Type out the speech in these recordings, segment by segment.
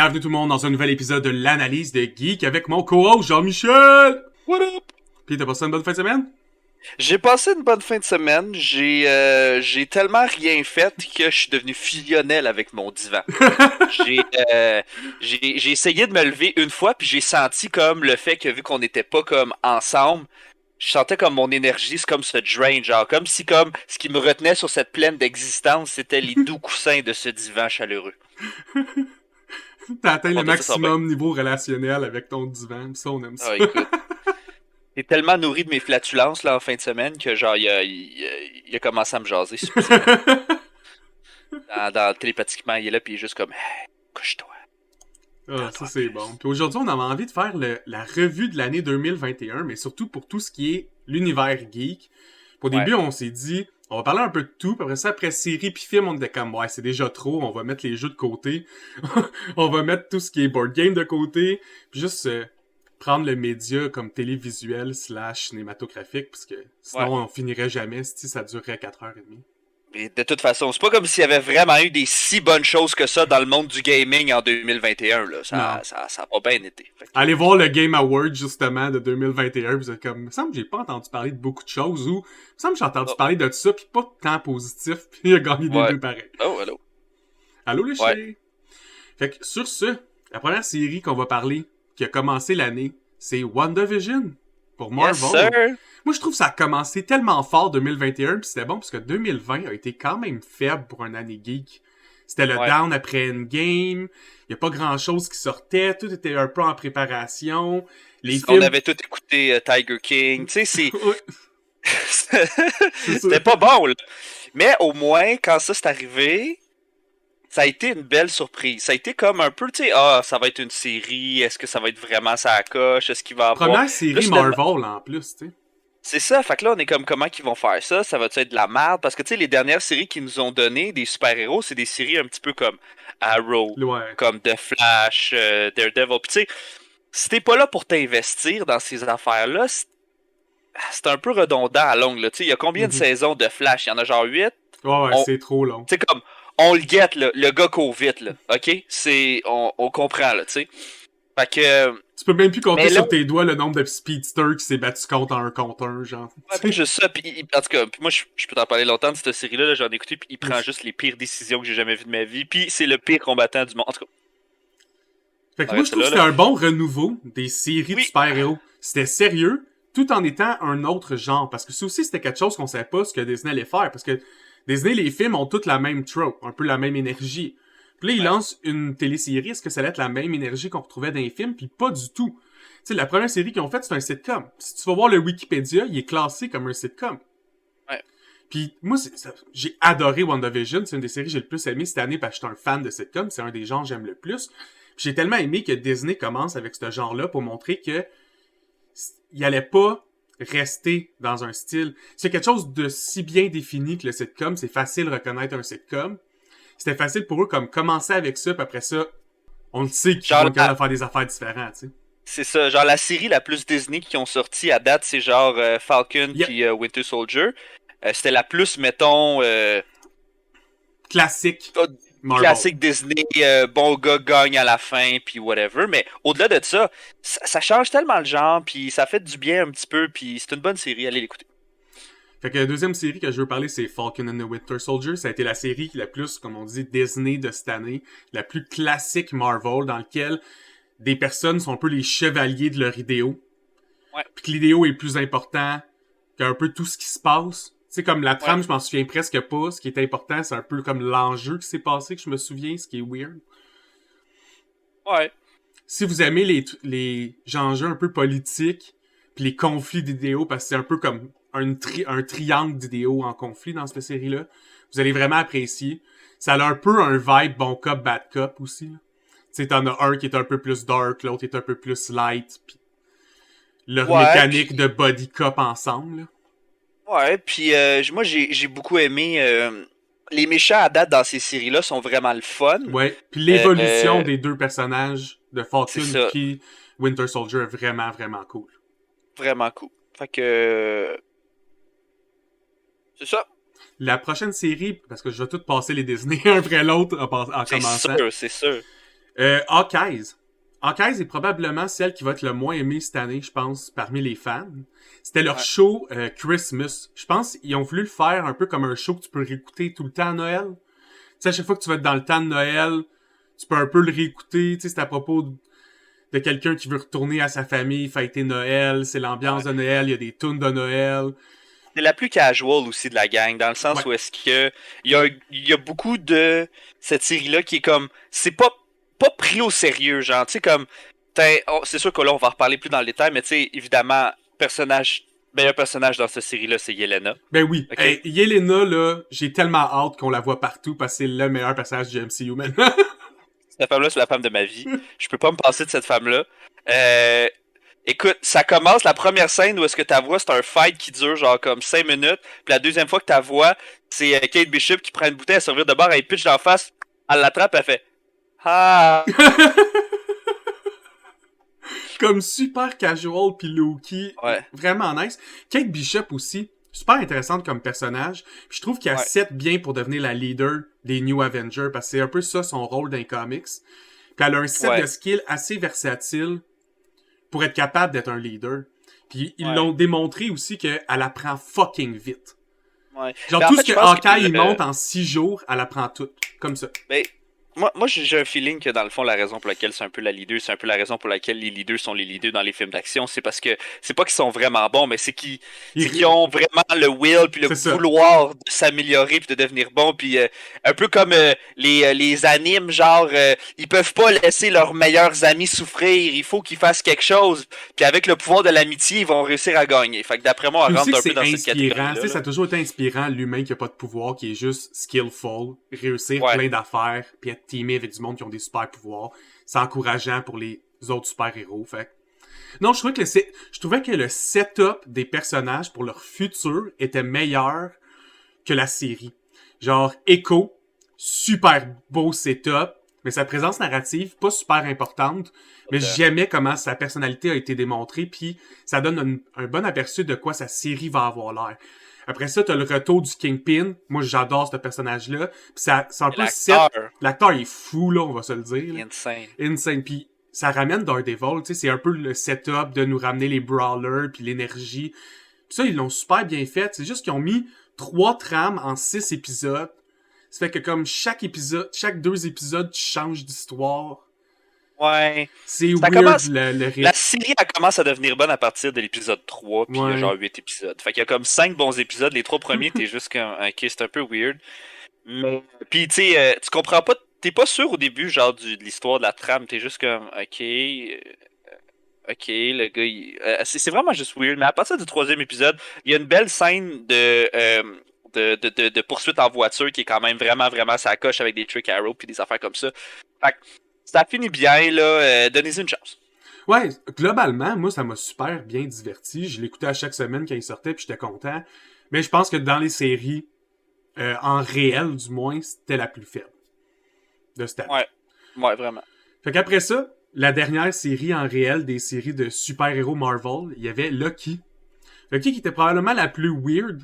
Bienvenue tout le monde dans un nouvel épisode de l'analyse de Geek avec mon co-host Jean-Michel! What up? Pis t'as passé une bonne fin de semaine? J'ai passé une bonne fin de semaine. J'ai tellement rien fait que je suis devenu fusionnel avec mon divan. J'ai j'ai essayé de me lever une fois puis j'ai senti comme le fait que vu qu'on n'était pas comme ensemble, je sentais comme mon énergie c'est comme se drain, genre comme si comme ce qui me retenait sur cette plaine d'existence c'était les doux coussins de ce divan chaleureux. T'as atteint le On ça va bien. maximum niveau relationnel avec ton divan, pis ça on aime ça. Ah écoute. J'ai tellement nourri de mes flatulences là en fin de semaine que genre il a commencé à me jaser subtilement. Télépathiquement, il est là puis il est juste comme hey, couche-toi. Ah, ça c'est bon. Puis aujourd'hui on avait envie de faire la revue de l'année 2021, mais surtout pour tout ce qui est l'univers geek. Puis au Ouais. début on s'est dit, on va parler un peu de tout, puis après ça, après série puis film, on était comme, ouais, c'est déjà trop, on va mettre les jeux de côté, on va mettre tout ce qui est board game de côté, puis juste prendre le média comme télévisuel / cinématographique, parce que Ouais. sinon on finirait jamais si ça durerait 4h30. Mais de toute façon, c'est pas comme s'il y avait vraiment eu des si bonnes choses que ça dans le monde du gaming en 2021. Là. Non. Ça a pas bien été. Fait que, Allez voir le Game Award justement de 2021, vous êtes comme, il me semble que j'ai pas entendu parler de beaucoup de choses, ou il me semble que j'ai entendu oh, parler de ça, puis pas tant positif, puis il a gagné des ouais. deux pareils. Oh, hello. Allô les Ouais. chiens! Fait que sur ce, la première série qu'on va parler, qui a commencé l'année, c'est WandaVision pour Marvel. Yes, sir. Moi, je trouve que ça a commencé tellement fort 2021, puis c'était bon parce que 2020 a été quand même faible pour une année geek. C'était le Ouais. down après Endgame, il y a pas grand-chose qui sortait, tout était un peu en préparation. Les On films... avait tout écouté Tiger King. Tu sais, Ouais, c'est ça. c'était pas bon, là. Mais au moins, quand ça s'est arrivé, ça a été une belle surprise. Ça a été comme un peu, tu sais, ah, ça va être une série. Est-ce que ça va être vraiment ça coche? Est-ce qu'il va avoir. Première Là, série finalement, Marvel en plus, tu sais. c'est ça, fait que là on est comme comment qu'ils vont faire ça, ça va-tu être de la merde? Parce que tu sais, les dernières séries qu'ils nous ont donné des super-héros, c'est des séries un petit peu comme Arrow, Ouais. comme The Flash, Daredevil. Puis tu sais, si t'es pas là pour t'investir dans ces affaires-là, c'est un peu redondant à longue. Tu sais, il y a combien de Mhm. saisons de Flash? Il y en a genre 8. Ouais, On, c'est trop long. tu sais, comme, on le guette, là, le gars court vite, là, ok? On comprend, là, tu sais. Fait que, Tu peux même plus compter mais là, sur tes doigts le nombre de speedsters qui s'est battu contre un, genre. ouais, pas juste ça, puis en tout cas, puis moi je peux t'en parler longtemps de cette série-là, là, j'en ai écouté, puis il prend juste les pires décisions que j'ai jamais vues de ma vie, puis c'est le pire combattant du monde. En tout cas, Fait que on moi, je reste trouve que là, c'était là. un bon renouveau des séries de Oui, super-héros. C'était sérieux, tout en étant un autre genre. Parce que ça aussi, c'était quelque chose qu'on savait pas ce que Disney allait faire. Parce que Disney, les films ont toutes la même trope, un peu la même énergie. Puis là, ils ouais, lancent une télésérie. Est-ce que ça allait être la même énergie qu'on retrouvait dans les films? Puis pas du tout. Tu sais, la première série qu'ils ont faite, c'est un sitcom. Si tu vas voir le Wikipédia, il est classé comme un sitcom. ouais. Puis moi, j'ai adoré WandaVision. C'est une des séries que j'ai le plus aimé cette année parce que je suis un fan de sitcom. C'est un des genres que j'aime le plus. Puis j'ai tellement aimé que Disney commence avec ce genre-là pour montrer que il allait pas rester dans un style. C'est quelque chose de si bien défini que le sitcom. C'est facile de reconnaître un sitcom. C'était facile pour eux comme commencer avec ça, puis après ça, on le sait qu'ils Genre, vont être capables de faire des affaires différentes, tu sais. c'est ça, genre la série la plus Disney qui ont sorti à date, c'est genre Falcon Yeah. puis Winter Soldier. C'était la plus, mettons, Classique Marvel. classique Disney, bon gars gagne à la fin, puis whatever. Mais au-delà de ça, ça change tellement le genre, puis ça fait du bien un petit peu, puis c'est une bonne série, allez l'écouter. Fait que la deuxième série que je veux parler, c'est Falcon and the Winter Soldier. Ça a été la série la plus, comme on dit, Disney de cette année. La plus classique Marvel, dans laquelle des personnes sont un peu les chevaliers de leur idéo. Ouais. Puis que l'idéo est plus important qu'un peu tout ce qui se passe. Tu sais, comme la trame, Ouais. je m'en souviens presque pas. Ce qui est important, c'est un peu comme l'enjeu qui s'est passé que je me souviens, ce qui est weird. Ouais. Si vous aimez les enjeux un peu politiques, puis les conflits d'idéaux, parce que c'est un peu comme un triangle d'idéaux en conflit dans cette série-là, vous allez vraiment apprécier. Ça a un peu un vibe bon cop, bad cop aussi. Tu sais, t'en as un qui est un peu plus dark, l'autre est un peu plus light, puis leur Ouais, mécanique puis de body cop ensemble. Là. ouais, puis moi j'ai beaucoup aimé les méchants à date dans ces séries-là sont vraiment le fun. Ouais, puis l'évolution Euh, des deux personnages de c'est Falcon ça, puis Winter Soldier est vraiment, vraiment cool. vraiment cool. Fait que c'est ça. La prochaine série, parce que je vais tout passer les Disney un après l'autre en C'est commençant, sûr, c'est sûr. Hawkeyes. Hawkeyes est probablement celle qui va être le moins aimée cette année, je pense, parmi les fans. C'était leur show Christmas. Je pense qu'ils ont voulu le faire un peu comme un show que tu peux réécouter tout le temps à Noël. Tu sais, à chaque fois que tu vas être dans le temps de Noël, tu peux un peu le réécouter. Tu sais, c'est à propos de quelqu'un qui veut retourner à sa famille, fêter Noël. C'est l'ambiance de Noël, il y a des tunes de Noël. C'est la plus casual aussi de la gang, dans le sens où est-ce que il y a beaucoup de cette série-là qui est comme, c'est pas pris au sérieux, genre, tu sais, comme, c'est sûr que là, on va en reparler plus dans le détail, mais tu sais, évidemment, meilleur personnage dans cette série-là, c'est Yelena. Ben oui. Okay. Hey, Yelena, là, j'ai tellement hâte qu'on la voit partout parce que c'est le meilleur personnage du MCU maintenant. Cette femme-là, c'est la femme de ma vie. Je peux pas me passer de cette femme-là. Écoute, ça commence, la première scène où est-ce que ta voix, c'est un fight qui dure genre comme 5 minutes. Puis la deuxième fois que ta voix, c'est Kate Bishop qui prend une bouteille à servir de bord, elle pitch d'en face, elle l'attrape, elle fait « Ah! » Comme super casual pis low-key. Ouais. Vraiment nice. Kate Bishop aussi, super intéressante comme personnage. Puis je trouve qu'elle set bien pour devenir la leader des New Avengers parce que c'est un peu ça son rôle dans les comics. Puis elle a un set de skills assez versatile pour être capable d'être un leader. Puis ils l'ont démontré aussi qu'elle apprend fucking vite. Ouais. Genre tout ce que Hawkeye il monte en 6 jours, elle apprend tout. Comme ça. Ben, moi j'ai un feeling que dans le fond, la raison pour laquelle c'est un peu la leader, c'est un peu la raison pour laquelle les leaders sont les leaders dans les films d'action. C'est parce que c'est pas qu'ils sont vraiment bons, mais c'est qu'ils ont vraiment le will puis le vouloir de s'améliorer puis de devenir bon. Puis un peu comme les animes, genre ils peuvent pas laisser leurs meilleurs amis souffrir. Il faut qu'ils fassent quelque chose. Puis avec le pouvoir de l'amitié, ils vont réussir à gagner. Fait que d'après moi, on rentre un peu dans cette catégorie-là. Ça a toujours été inspirant, l'humain qui a pas de pouvoir, qui est juste skillful, réussir plein d'affaires, puis être teamé avec du monde qui ont des super pouvoirs. C'est encourageant pour les autres super-héros. Fait non, je trouvais que le setup des personnages pour leur futur était meilleur que la série. Genre, Echo, super beau setup, mais sa présence narrative, pas super importante, mais j'aimais comment sa personnalité a été démontrée, puis ça donne un bon aperçu de quoi sa série va avoir l'air. Après ça, t'as le retour du Kingpin. Moi, j'adore ce personnage-là. Puis c'est un peu l'acteur est fou, là, on va se le dire. Là. Insane. Puis ça ramène Daredevil, tu sais, c'est un peu le setup de nous ramener les brawlers, puis l'énergie. Puis ça, ils l'ont super bien fait. C'est juste qu'ils ont mis 3 trames en 6 épisodes. Ça fait que comme chaque 2 épisodes, tu changes d'histoire. Ouais. C'est weird le rythme. La série, elle commence à devenir bonne à partir de l'épisode 3, puis il y a genre 8 épisodes. Fait qu'il y a comme 5 bons épisodes. Les 3 premiers, t'es juste comme, ok, c'est un peu weird. Mais, puis tu sais, tu comprends pas, t'es pas sûr au début, genre, de l'histoire de la trame. T'es juste comme, ok, le gars, c'est vraiment juste weird. Mais à partir du 3e épisode, il y a une belle scène de poursuite en voiture qui est quand même vraiment, vraiment ça coche avec des trick arrows puis des affaires comme ça. Fait que ça finit bien, là. Donnez-y une chance. Ouais, globalement, moi, ça m'a super bien diverti. Je l'écoutais à chaque semaine quand il sortait, puis j'étais content. Mais je pense que dans les séries, en réel, du moins, c'était la plus faible de cette année. Ouais, vraiment. Fait qu'après ça, la dernière série en réel des séries de super-héros Marvel, il y avait Loki. Loki qui était probablement la plus weird.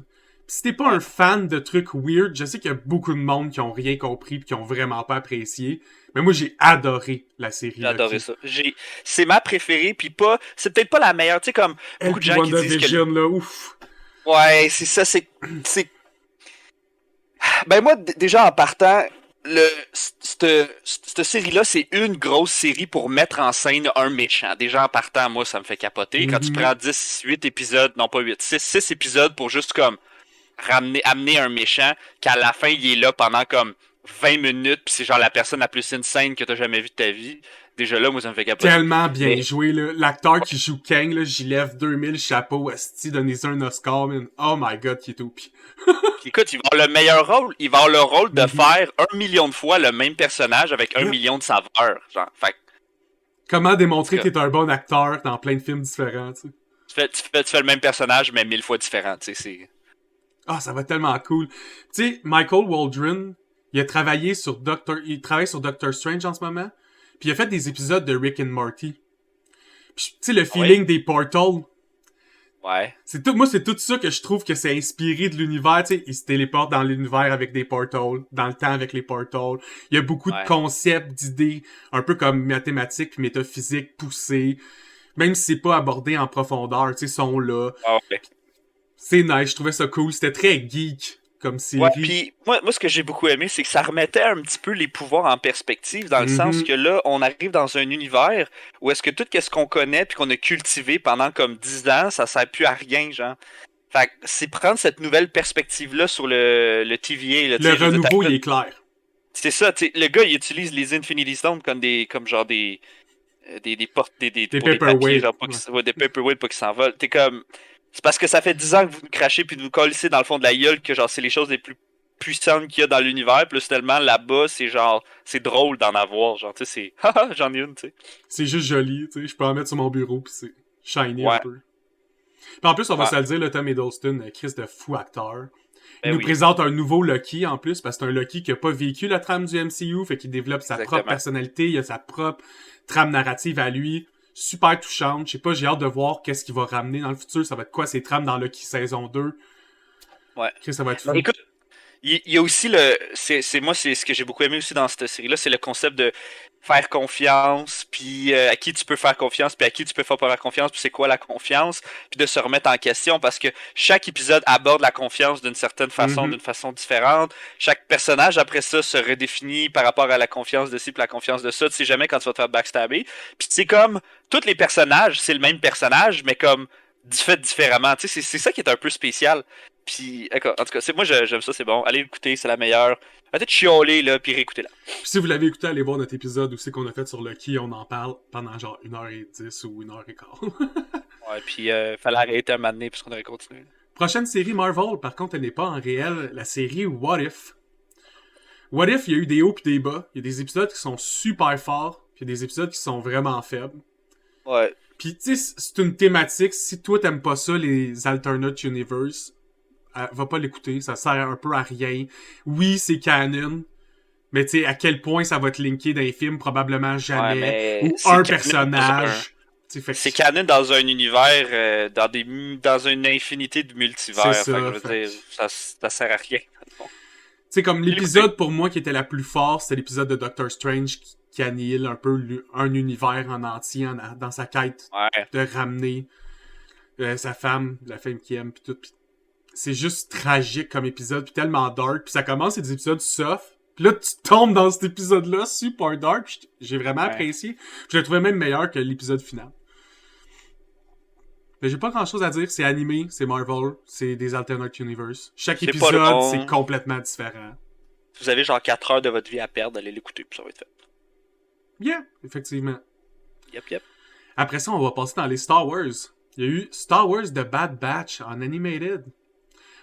Pis si t'es pas un fan de trucs weird, je sais qu'il y a beaucoup de monde qui ont rien compris pis qui ont vraiment pas apprécié. Mais moi, j'ai adoré la série. J'ai adoré ça. C'est ma préférée, puis pas... C'est peut-être pas la meilleure, tu sais, comme beaucoup de gens qui disent que... là, ouf. Ouais, c'est ça, c'est... Ben moi, déjà, en partant, cette série-là, c'est une grosse série pour mettre en scène un méchant. Déjà, en partant, moi, ça me fait capoter. Quand tu prends 8 épisodes, non pas 8, 6 épisodes pour juste comme... amener un méchant qu'à la fin il est là pendant comme 20 minutes pis c'est genre la personne la plus insane que t'as jamais vue de ta vie. Déjà là, moi ça me fait capoter. Tellement bien joué là. L'acteur qui joue Kang, là, j'y lève 2000 chapeaux, esti, donnez-y un Oscar, man. Oh my god, qui est au pire. Écoute, il va avoir le meilleur rôle. Il va avoir le rôle de faire 1 million de fois le même personnage avec 1 million de saveurs. Genre, fait. Comment démontrer que t'es un bon acteur dans plein de films différents, tu sais. Tu fais le même personnage mais 1000 fois différent, tu sais, c'est... Ah, ça va tellement cool. Tu sais, Michael Waldron, il travaille sur Doctor Strange en ce moment. Puis il a fait des épisodes de Rick and Morty. Puis tu sais, le feeling des portals. Ouais. Moi, c'est tout ça que je trouve que c'est inspiré de l'univers. Tu sais, ils se téléportent dans l'univers avec des portals, dans le temps avec les portals. Il y a beaucoup de Ouais. concepts, d'idées, un peu comme mathématiques puis métaphysiques poussées. Même si c'est pas abordé en profondeur, tu sais, sont là. Ah ouais. C'est nice, je trouvais ça cool. C'était très geek comme Ouais, série. puis moi, ce que j'ai beaucoup aimé, c'est que ça remettait un petit peu les pouvoirs en perspective, dans le sens Mhm. que là, on arrive dans un univers où est-ce que tout ce qu'on connaît puis qu'on a cultivé pendant comme 10 ans, ça sert plus à rien, genre. Fait que c'est prendre cette nouvelle perspective-là sur le TVA, là, tu Le sais, je veux dire, renouveau, il est clair. c'est ça, tu sais, le gars, il utilise les Infinity Stones comme genre des portes, Des pour des papiers, paperweights. genre, pas ouais, des paperweights pour qu'ils s'envolent. T'es comme, c'est parce que ça fait 10 ans que vous nous crachez puis de vous collissez dans le fond de la gueule que genre c'est les choses les plus puissantes qu'il y a dans l'univers. Plus tellement là-bas, c'est genre, c'est drôle d'en avoir. Genre, tu sais, c'est, haha, j'en ai une, tu sais. C'est juste joli, tu sais. Je peux en mettre sur mon bureau, pis c'est shiny un Ouais, peu. Puis en plus, on va ouais, se le dire, le Tom Hiddleston, Chris de fou acteur. Il ben nous oui, présente un nouveau Loki en plus, parce que c'est un Loki qui a pas vécu la trame du MCU, fait qu'il développe sa propre exactement. personnalité, il a sa propre trame narrative à lui. Super touchante. Je sais pas, j'ai hâte de voir qu'est-ce qu'il va ramener dans le futur. Ça va être quoi ces trames dans Loki saison 2. Ouais. Chris, ça va être Mais fou. écoute, il y a aussi moi, c'est ce que j'ai beaucoup aimé aussi dans cette série-là, c'est le concept de faire confiance, puis à qui tu peux faire confiance, puis à qui tu peux pas faire confiance, puis c'est quoi la confiance, puis de se remettre en question, parce que chaque épisode aborde la confiance d'une certaine façon, Mhm. d'une façon différente. Chaque personnage, après ça, se redéfinit par rapport à la confiance de ci, puis la confiance de ça. Tu sais jamais quand tu vas te faire backstabber. Puis c'est comme, tous les personnages, c'est le même personnage, mais comme, fait différemment. Tu sais, c'est ça qui est un peu spécial. Puis, en tout cas, moi j'aime ça, c'est bon. Allez l'écouter, c'est la meilleure. Peut-être chialer, là, puis réécouter-la. Puis si vous l'avez écouté, allez voir notre épisode où c'est qu'on a fait sur Loki. On en parle pendant genre 1h10 ou 1h15. Ouais, puis fallait arrêter un moment donné, puisqu'on aurait continué. Prochaine série Marvel, par contre, elle n'est pas en réel. La série What If. What If, il y a eu des hauts et des bas. Il y a des épisodes qui sont super forts, puis il y a des épisodes qui sont vraiment faibles. Ouais. Puis, tu sais, c'est une thématique. Si toi, t'aimes pas ça, les alternate universe, va pas l'écouter. Ça sert un peu à rien. Oui, c'est canon. Mais tu sais, à quel point ça va te linker dans les films? Probablement Ouais, jamais. mais Ou c'est un canon dans un. personnage. Fait que C'est canon dans un univers, dans une infinité de c'est multivers. Fait que ça. je veux Fait dire, ça sert à rien. sais, comme L'écouter. l'épisode pour moi qui était la plus forte, c'était l'épisode de Doctor Strange qui annihile un peu un univers en entier dans sa quête Ouais. de ramener sa femme, la femme qui aime, puis tout. Pis c'est juste tragique comme épisode, puis tellement dark. Puis ça commence, c'est des épisodes soft. Puis là, tu tombes dans cet épisode-là, super dark. Puis j'ai vraiment Ouais. apprécié. Puis je le trouvais même meilleur que l'épisode final. Mais j'ai pas grand-chose à dire. C'est animé, c'est Marvel, c'est des alternate universe. Chaque C'est pas épisode, long. c'est complètement différent. Vous avez genre 4 heures de votre vie à perdre, allez l'écouter, puis ça va être fait. Bien, effectivement. Yep. Après ça, on va passer dans les Star Wars. Il y a eu Star Wars The Bad Batch en animated.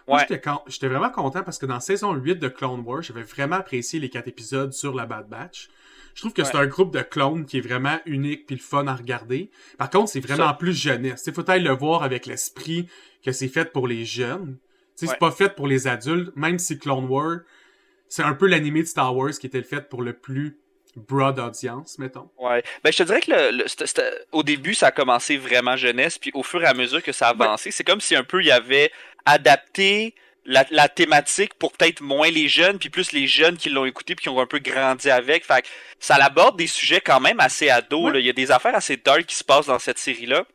Moi, Ouais. j'étais vraiment content parce que dans saison 8 de Clone Wars, j'avais vraiment apprécié les 4 épisodes sur la Bad Batch. Je trouve que c'est un groupe de clones qui est vraiment unique puis le fun à regarder. Par contre, c'est vraiment Ça. plus jeunesse. Il faut le voir avec l'esprit que c'est fait pour les jeunes. Ouais. C'est pas fait pour les adultes, même si Clone Wars, c'est un peu l'animé de Star Wars qui était le fait pour le plus broad audience, mettons. Ouais. Ben, je te dirais que au début, ça a commencé vraiment jeunesse, puis au fur et à mesure que ça a Ouais. avancé, c'est comme si un peu il y avait adapté la thématique pour peut-être moins les jeunes, puis plus les jeunes qui l'ont écouté puis qui ont un peu grandi avec. Fait que ça aborde des sujets quand même assez ados. Ouais. Là. Il y a des affaires assez dark qui se passent dans cette série-là.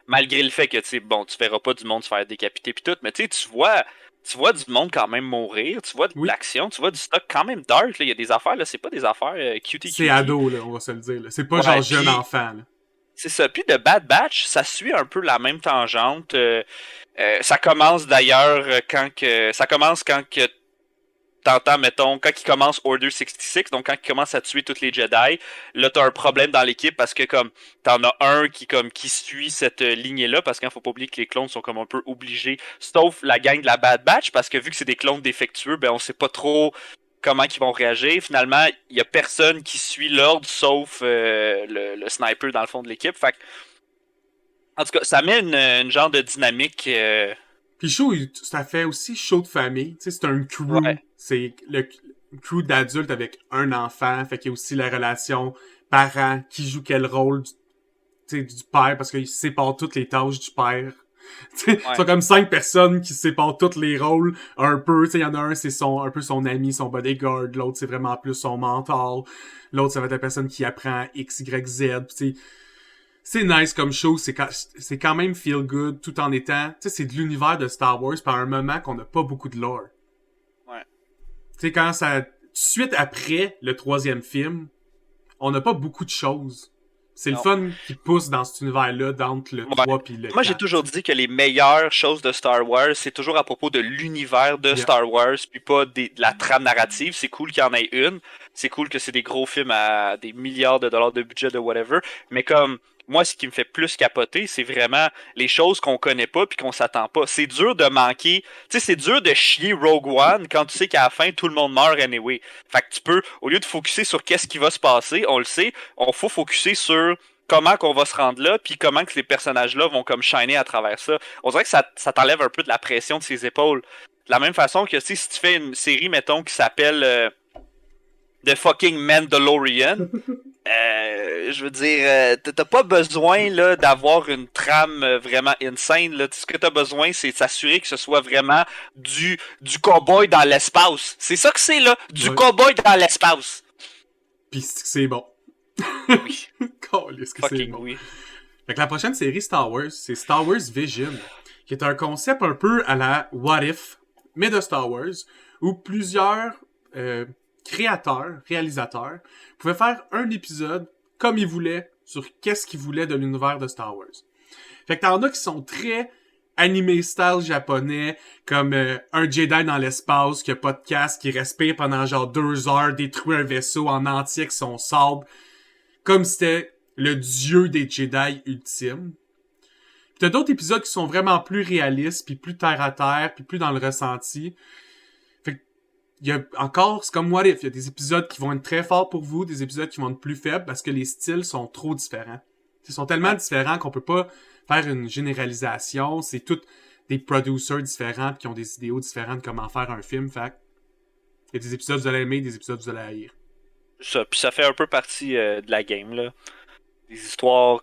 Malgré le fait que, tu sais, bon, tu verras pas du monde se faire décapiter puis tout, mais tu sais, tu vois du monde quand même mourir, tu vois de Oui. l'action, tu vois du stock quand même dark. Là. Il y a des affaires, là, c'est pas des affaires cutie. C'est ado, là, on va se le dire. Là. C'est pas Ouais, genre jeune puis- enfant. Là. C'est ça. Puis de Bad Batch, ça suit un peu la même tangente. Ça commence d'ailleurs quand que t'entends, mettons, quand il commence Order 66, donc quand il commence à tuer tous les Jedi, là t'as un problème dans l'équipe parce que comme t'en as un qui suit cette lignée-là, parce qu'il faut pas oublier que les clones sont comme un peu obligés, sauf la gang de la Bad Batch, parce que vu que c'est des clones défectueux, ben on sait pas trop comment ils vont réagir. Finalement, il y a personne qui suit l'ordre sauf le sniper dans le fond de l'équipe. Fait que, en tout cas, ça met une genre de dynamique. Puis le show, ça fait aussi show de famille. Tu sais, c'est un crew. Ouais. C'est le crew d'adultes avec un enfant. Fait qu'il y a aussi la relation parent qui joue quel rôle du père parce qu'il sépare toutes les tâches du père. Ils sont comme 5 personnes qui se séparent tous les rôles un peu. Il y en a un, c'est un peu son ami, son bodyguard. L'autre, c'est vraiment plus son mentor. L'autre, ça va être la personne qui apprend X, Y, Z. C'est nice comme show. C'est quand même feel good tout en étant... c'est de l'univers de Star Wars par un moment qu'on n'a pas beaucoup de lore. Ouais. Quand ça... Tout de suite après le 3e film, on n'a pas beaucoup de choses. C'est le fun qui pousse dans cet univers-là, entre le 3 et le 4. Moi, j'ai toujours dit que les meilleures choses de Star Wars, c'est toujours à propos de l'univers de Star Wars, puis pas de la trame narrative. C'est cool qu'il y en ait une. C'est cool que c'est des gros films à des milliards de dollars de budget de whatever. Mais comme, moi, ce qui me fait plus capoter, c'est vraiment les choses qu'on connaît pas puis qu'on s'attend pas. C'est dur de manquer. Tu sais, c'est dur de chier Rogue One quand tu sais qu'à la fin, tout le monde meurt anyway. Fait que tu peux, au lieu de focusser sur qu'est-ce qui va se passer, on le sait, on faut focusser sur comment qu'on va se rendre là, puis comment que ces personnages-là vont comme shiner à travers ça. On dirait que ça t'enlève un peu de la pression de ses épaules. De la même façon que si tu fais une série, mettons, qui s'appelle The fucking Mandalorian, je veux dire, t'as pas besoin là d'avoir une trame vraiment insane. Là. Ce que t'as besoin, c'est de s'assurer que ce soit vraiment du cowboy dans l'espace. C'est ça que c'est, là. Du cowboy dans l'espace. Pis c'est bon. Oui. Est-ce que c'est bon? Oui. Fait que la prochaine série Star Wars, c'est Star Wars Vision, qui est un concept un peu à la What If, mais de Star Wars, où plusieurs réalisateurs, pouvaient faire un épisode comme ils voulaient sur qu'est-ce qu'ils voulaient de l'univers de Star Wars. Fait que t'en as qui sont très animé style japonais, comme un Jedi dans l'espace qui a pas de casque, qui respire pendant genre 2 heures, détruit un vaisseau en entier avec son sabre, comme si c'était le dieu des Jedi ultime. Puis t'as d'autres épisodes qui sont vraiment plus réalistes, puis plus terre à terre, puis plus dans le ressenti. Fait que il y a encore, c'est comme What If, il y a des épisodes qui vont être très forts pour vous, des épisodes qui vont être plus faibles parce que les styles sont trop différents. Ils sont tellement différents qu'on peut pas faire une généralisation. C'est tous des producers différents qui ont des idéaux différents de comment faire un film. Fait il y a des épisodes que vous allez aimer, des épisodes que vous allez haïr. Ça, puis ça fait un peu partie de la game, là. Des histoires...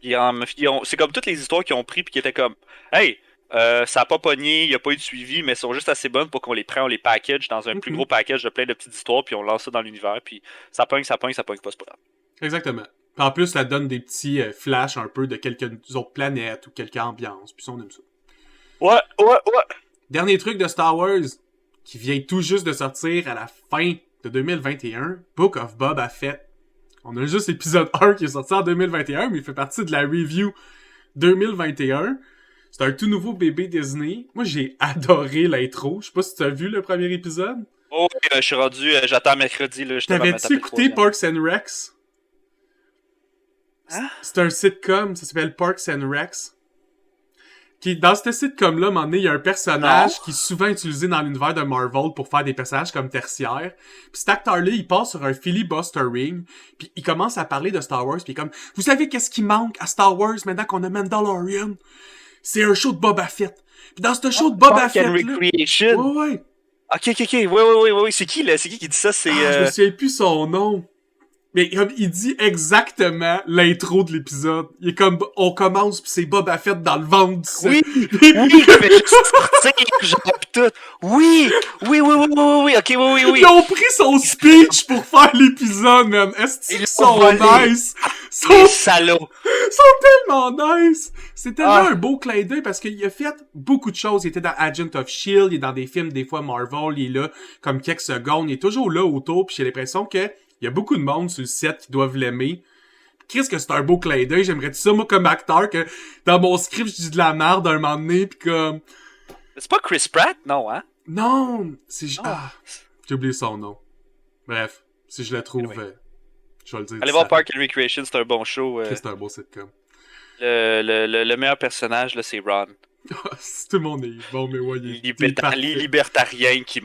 c'est comme toutes les histoires qui ont pris puis qui étaient comme « Hey, ça a pas pogné, il y a pas eu de suivi, mais elles sont juste assez bonnes pour qu'on les prenne, on les package dans un plus gros package de plein de petites histoires, puis on lance ça dans l'univers, puis ça pogne pas, c'est pas grave. » Exactement. En plus, ça donne des petits flashs un peu de quelques autres planètes ou quelques ambiances, puis ça, on aime ça. Ouais. Dernier truc de Star Wars, qui vient tout juste de sortir à la fin de 2021, Book of Boba Fett. On a juste l'épisode 1 qui est sorti en 2021, mais il fait partie de la review 2021. C'est un tout nouveau bébé Disney. Moi, j'ai adoré l'intro. Je sais pas si tu as vu le premier épisode. Oh, je suis rendu, j'attends mercredi. Là, t'avais-tu écouté Parks and Recs? Hein? C'est un sitcom, ça s'appelle Parks and Recs. Dans ce sitcom-là, à un moment donné, il y a un personnage qui est souvent utilisé dans l'univers de Marvel pour faire des personnages comme tertiaires. Puis cet acteur-là, il passe sur un filibustering, puis il commence à parler de Star Wars, puis il est comme « Vous savez qu'est-ce qui manque à Star Wars maintenant qu'on a Mandalorian? C'est un show de Boba Fett. » Puis dans ce show de Boba Fett, Ouais. Ok. Ouais. C'est qui, là? C'est qui dit ça? Je me souviens plus son nom. Mais il dit exactement l'intro de l'épisode. Il est comme, on commence pis c'est Boba Fett dans le ventre du Oui, mais genre pis tout. Oui, ok, oui. Ils ont pris son speech pour faire l'épisode, man. Est-ce qu'ils sont nice? Les salauds. Ils sont tellement nice. C'est tellement un beau clin d'œil parce qu'il a fait beaucoup de choses. Il était dans Agent of S.H.I.E.L.D., il est dans des films, des fois Marvel, il est là comme quelques secondes. Il est toujours là autour pis j'ai l'impression que il y a beaucoup de monde sur le set qui doivent l'aimer. Qu'est-ce que c'est un beau clin d'œil? J'aimerais ça, moi, comme acteur, que dans mon script, je dis de la merde un moment donné, pis comme... C'est pas Chris Pratt, non, hein? Non! C'est... j'ai oublié son nom. Bref, si je le trouve, je vais le dire. Allez voir Park and Recreation, c'est un bon show. C'est un beau sitcom. Le meilleur personnage, là, c'est Ron. Tout le monde est bon, mais ouais, il est libertarien qui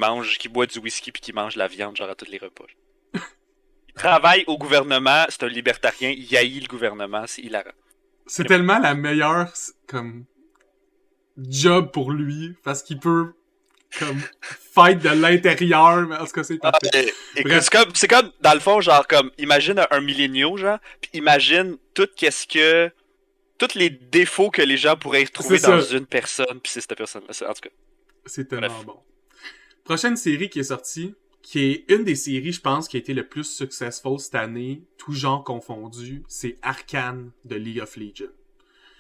boit du whisky puis qui mange la viande, genre à tous les repas. Travaille au gouvernement, c'est un libertarien, il haït le gouvernement, c'est hilarant. C'est tellement la meilleure comme job pour lui, parce qu'il peut comme fight de l'intérieur, mais en tout cas c'est parfait. C'est comme dans le fond, genre comme imagine un milléniaux, genre, puis imagine tout qu'est-ce que tous les défauts que les gens pourraient trouver C'est dans ça. une personne, puis c'est cette personne-là. En tout cas, C'est tellement bref. bon. Prochaine série qui est sortie, qui est une des séries, je pense, qui a été le plus successful cette année, tout genre confondu, c'est Arcane de League of Legends.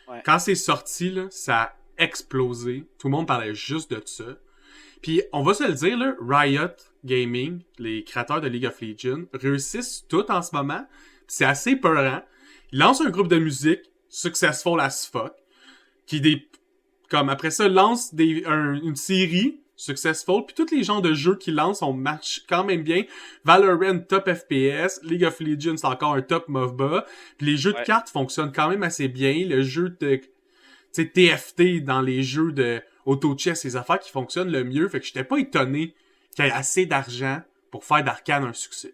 Ouais. Quand c'est sorti, là, ça a explosé. Tout le monde parlait juste de ça. Puis, on va se le dire, là, Riot Gaming, les créateurs de League of Legends, réussissent tout en ce moment. C'est assez peurant. Ils lancent un groupe de musique, successful as fuck, comme après ça, lancent une série, successful, puis tous les genres de jeux qu'ils lancent, on marche quand même bien. Valorant, top FPS, League of Legends, c'est encore un top MOBA, puis les jeux de cartes fonctionnent quand même assez bien. Le jeu de, tu sais, TFT dans les jeux de auto-chess, les affaires qui fonctionnent le mieux, fait que j'étais pas étonné qu'il y ait assez d'argent pour faire d'Arcane un succès.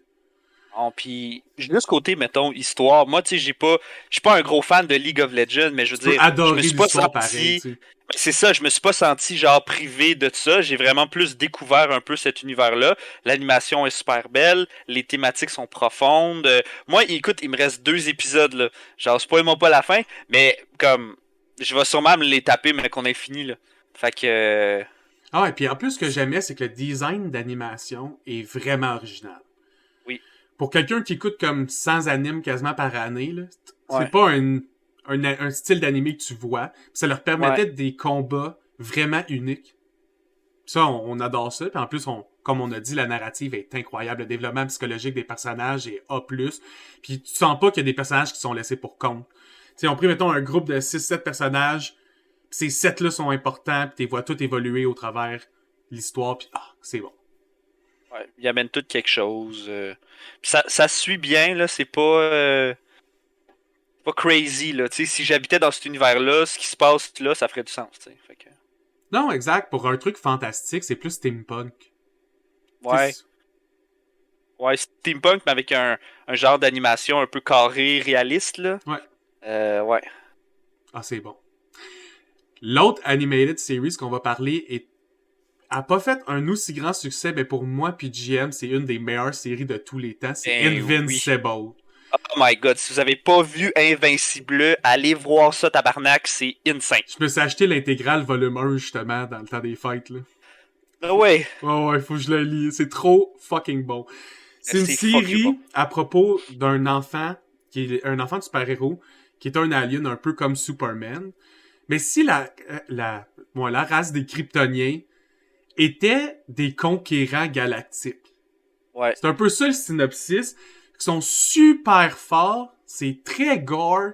Bon, puis juste côté, mettons, histoire, moi, tu sais, je suis pas un gros fan de League of Legends, mais je veux Tu peux dire, je me adorer suis pas l'histoire senti... pareil, tu sais. C'est ça, je me suis pas senti genre privé de ça. J'ai vraiment plus découvert un peu cet univers-là. L'animation est super belle, les thématiques sont profondes. Moi, écoute, il me reste 2 épisodes là. Genre, spoil-moi pas la fin, mais comme je vais sûrement me les taper, mais qu'on ait fini là. Fait que Ah ouais, puis en plus, ce que j'aimais, c'est que le design d'animation est vraiment original. oui, Pour quelqu'un qui écoute comme 100 animes quasiment par année, là, c'est ouais, pas un style d'animé que tu vois. Puis ça leur permettait ouais. des combats vraiment uniques. Ça, on adore ça. Puis en plus, comme on a dit, la narrative est incroyable. Le développement psychologique des personnages est A+. Puis tu sens pas qu'il y a des personnages qui sont laissés pour compte. T'sais, on pris, mettons, un groupe de 6-7 personnages. Pis ces 7-là sont importants. Puis tu les vois tous évoluer au travers l'histoire. Puis c'est bon. Ouais, il amène tout quelque chose. Puis ça se suit bien là, c'est pas crazy là. Tu sais, si j'habitais dans cet univers-là, ce qui se passe là, ça ferait du sens. Tu sais. Fait que Non, exact. Pour un truc fantastique, c'est plus steampunk. ouais. Ouais, steampunk, mais avec un genre d'animation un peu carré, réaliste, là. Ouais. Ouais. Ah, c'est bon. L'autre animated series qu'on va parler a pas fait un aussi grand succès, mais pour moi puis GM, c'est une des meilleures séries de tous les temps. C'est Invincible. Oui. Oh my god, si vous avez pas vu Invincible, allez voir ça, tabarnak, c'est insane. Je me suis acheté l'intégrale volume 1, justement, dans le temps des fêtes, là. Ouais. Ouais, faut que je la lis. C'est trop fucking bon. C'est une série bon. à propos d'un enfant, qui est un enfant de super-héros, qui est un alien un peu comme Superman. Mais si la race des Kryptoniens étaient des conquérants galactiques. Ouais. C'est un peu ça le synopsis. Ils sont super forts, c'est très gore.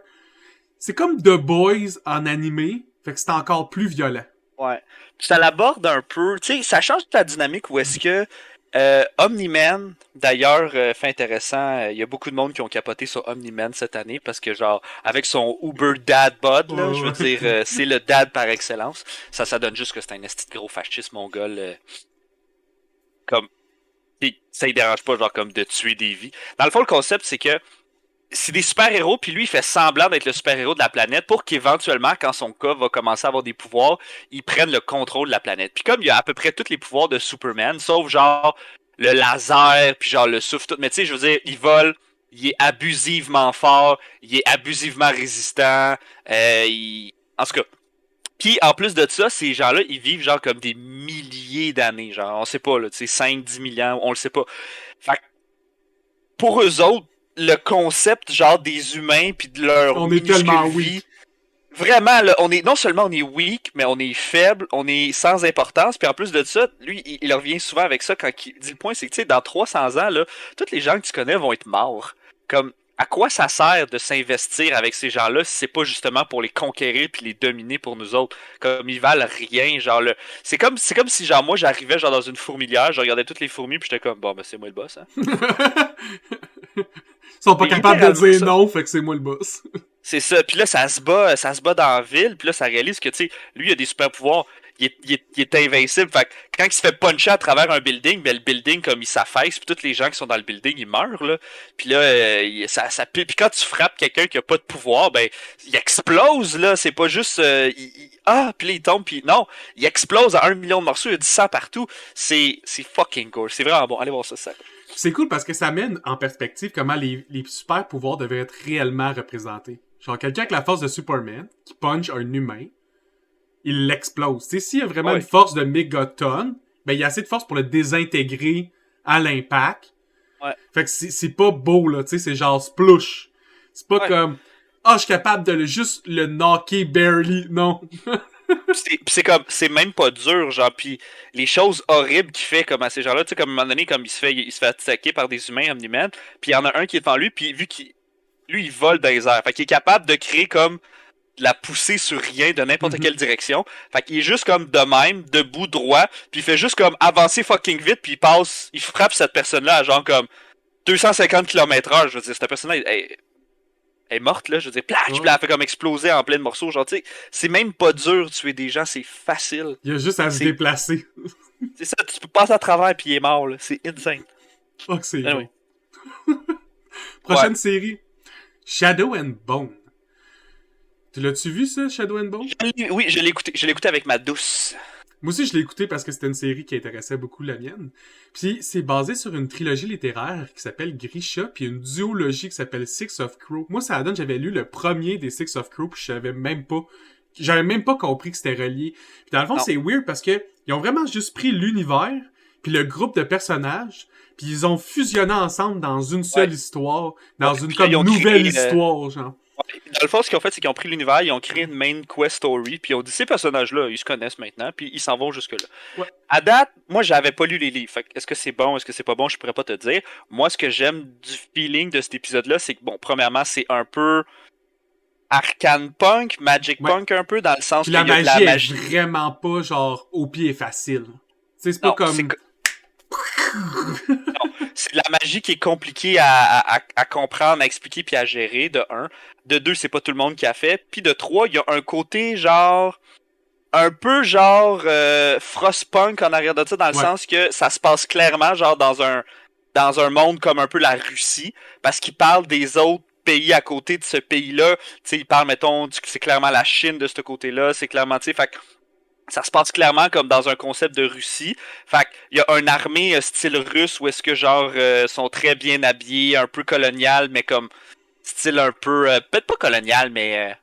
C'est comme The Boys en animé, fait que c'est encore plus violent. Ouais. Puis ça l'aborde un peu, tu sais, ça change la dynamique où est-ce que Omni-Man, d'ailleurs, fait intéressant, il y a beaucoup de monde qui ont capoté sur Omni-Man cette année parce que, genre, avec son Uber Dad Bod, là, je veux dire, c'est le dad par excellence. Ça donne juste que c'est un esti de gros fasciste mongol, comme, ça ne dérange pas, genre, comme de tuer des vies. Dans le fond, le concept, c'est que c'est des super-héros, puis lui, il fait semblant d'être le super-héros de la planète pour qu'éventuellement, quand son cas va commencer à avoir des pouvoirs, il prenne le contrôle de la planète. Puis comme il a à peu près tous les pouvoirs de Superman, sauf genre le laser, puis genre le souffle, tout. Mais tu sais, je veux dire, il vole, il est abusivement fort, il est abusivement résistant, en tout cas. Puis en plus de ça, ces gens-là, ils vivent genre comme des milliers d'années, genre, on sait pas, là, tu sais, 5-10 000 ans, on le sait pas. Fait que pour eux autres, le concept genre des humains puis de leur on est tellement weak. Vraiment, là, non seulement on est weak, mais on est faible, on est sans importance, puis en plus de ça, lui, il revient souvent avec ça quand il dit le point, c'est que tu sais, dans 300 ans, là, tous les gens que tu connais vont être morts. Comme, à quoi ça sert de s'investir avec ces gens-là si c'est pas justement pour les conquérir puis les dominer pour nous autres? Comme, ils valent rien, genre, c'est comme si, genre, moi, j'arrivais, genre, dans une fourmilière, je regardais toutes les fourmis, puis j'étais comme, bon, ben, c'est moi le boss, hein. Ils sont pas Mais capables de dire ça. non, fait que c'est moi le boss. C'est ça. Puis là, ça se bat dans la ville. Puis là, ça réalise que, tu sais, lui, il a des super pouvoirs. Il est invincible. Fait que quand il se fait puncher à travers un building, ben, le building, comme il s'affaisse, puis tous les gens qui sont dans le building, ils meurent, là. Puis là, ça pue. Puis quand tu frappes quelqu'un qui a pas de pouvoir, ben, il explose, là. C'est pas juste, puis là, il tombe, puis non. Il explose à 1 million de morceaux. Il y a du sang partout. C'est fucking gore. C'est vraiment bon. Allez voir ça. C'est cool parce que ça mène en perspective comment les super pouvoirs devraient être réellement représentés. Genre, quelqu'un avec la force de Superman, qui punch un humain, il l'explose. Tu sais, s'il y a vraiment une force de mégatonne, ben, il y a assez de force pour le désintégrer à l'impact. Ouais. Fait que c'est pas beau, là, tu sais, c'est genre splouche. C'est pas comme, je suis capable de juste le knocker barely, non. C'est comme, c'est même pas dur, genre, pis les choses horribles qu'il fait, comme à ces gens-là, tu sais, comme à un moment donné, comme il se fait attaquer par des humains omnimènes, puis il y en a un qui est devant lui, puis vu qu'il, lui, il vole dans les airs, fait qu'il est capable de créer comme de la poussée sur rien de n'importe quelle direction, fait qu'il est juste comme de même, debout, droit, puis il fait juste comme avancer fucking vite, puis il frappe cette personne-là à genre comme 250 km/h, je veux dire, cette personne-là, elle est morte, là, je veux dire, plaque, puis elle fait comme exploser en plein de morceaux, genre, tu sais, c'est même pas dur de tuer des gens, c'est facile. Il y a juste à se déplacer. C'est ça, tu peux passer à travers puis il est mort, là, c'est insane. Oh, que c'est Anyway. bon. Prochaine série, Shadow and Bone. Tu l'as-tu vu, ça, Shadow and Bone? Oui, je l'ai écouté avec ma douce. Moi aussi, je l'ai écouté parce que c'était une série qui intéressait beaucoup la mienne. Puis c'est basé sur une trilogie littéraire qui s'appelle Grisha, puis une duologie qui s'appelle Six of Crow. Moi, ça donne, j'avais lu le premier des Six of Crow, puis j'avais même pas compris que c'était relié. Puis dans le fond, c'est weird parce que ils ont vraiment juste pris l'univers, puis le groupe de personnages, puis ils ont fusionné ensemble dans une seule histoire, dans une comme nouvelle histoire, genre. Dans le fond, ce qu'ils ont fait, c'est qu'ils ont pris l'univers, ils ont créé une main quest story, puis ils ont dit ces personnages-là, ils se connaissent maintenant, puis ils s'en vont jusque-là. Ouais. À date, moi, j'avais pas lu les livres. Fait est-ce que c'est bon, est-ce que c'est pas bon, je pourrais pas te dire. Moi, ce que j'aime du feeling de cet épisode-là, c'est que, bon, premièrement, c'est un peu arcane punk, magic punk un peu, dans le sens que la magie est vraiment pas, genre, au pied facile. Tu sais, c'est pas comme... Non, c'est de la magie qui est compliquée à comprendre, à expliquer puis à gérer, de 1. De 2, c'est pas tout le monde qui a fait. Puis de 3, il y a un côté genre... Un peu genre Frostpunk en arrière de ça, dans le sens que ça se passe clairement genre dans un monde comme un peu la Russie, parce qu'il parle des autres pays à côté de ce pays-là. Tu sais, il parle, mettons, c'est clairement la Chine de ce côté-là, c'est clairement, tu sais, fait que ça se passe clairement comme dans un concept de Russie. Fait qu'il y a une armée style russe où est-ce que genre sont très bien habillés, un peu colonial, mais comme style un peu peut-être pas colonial, mais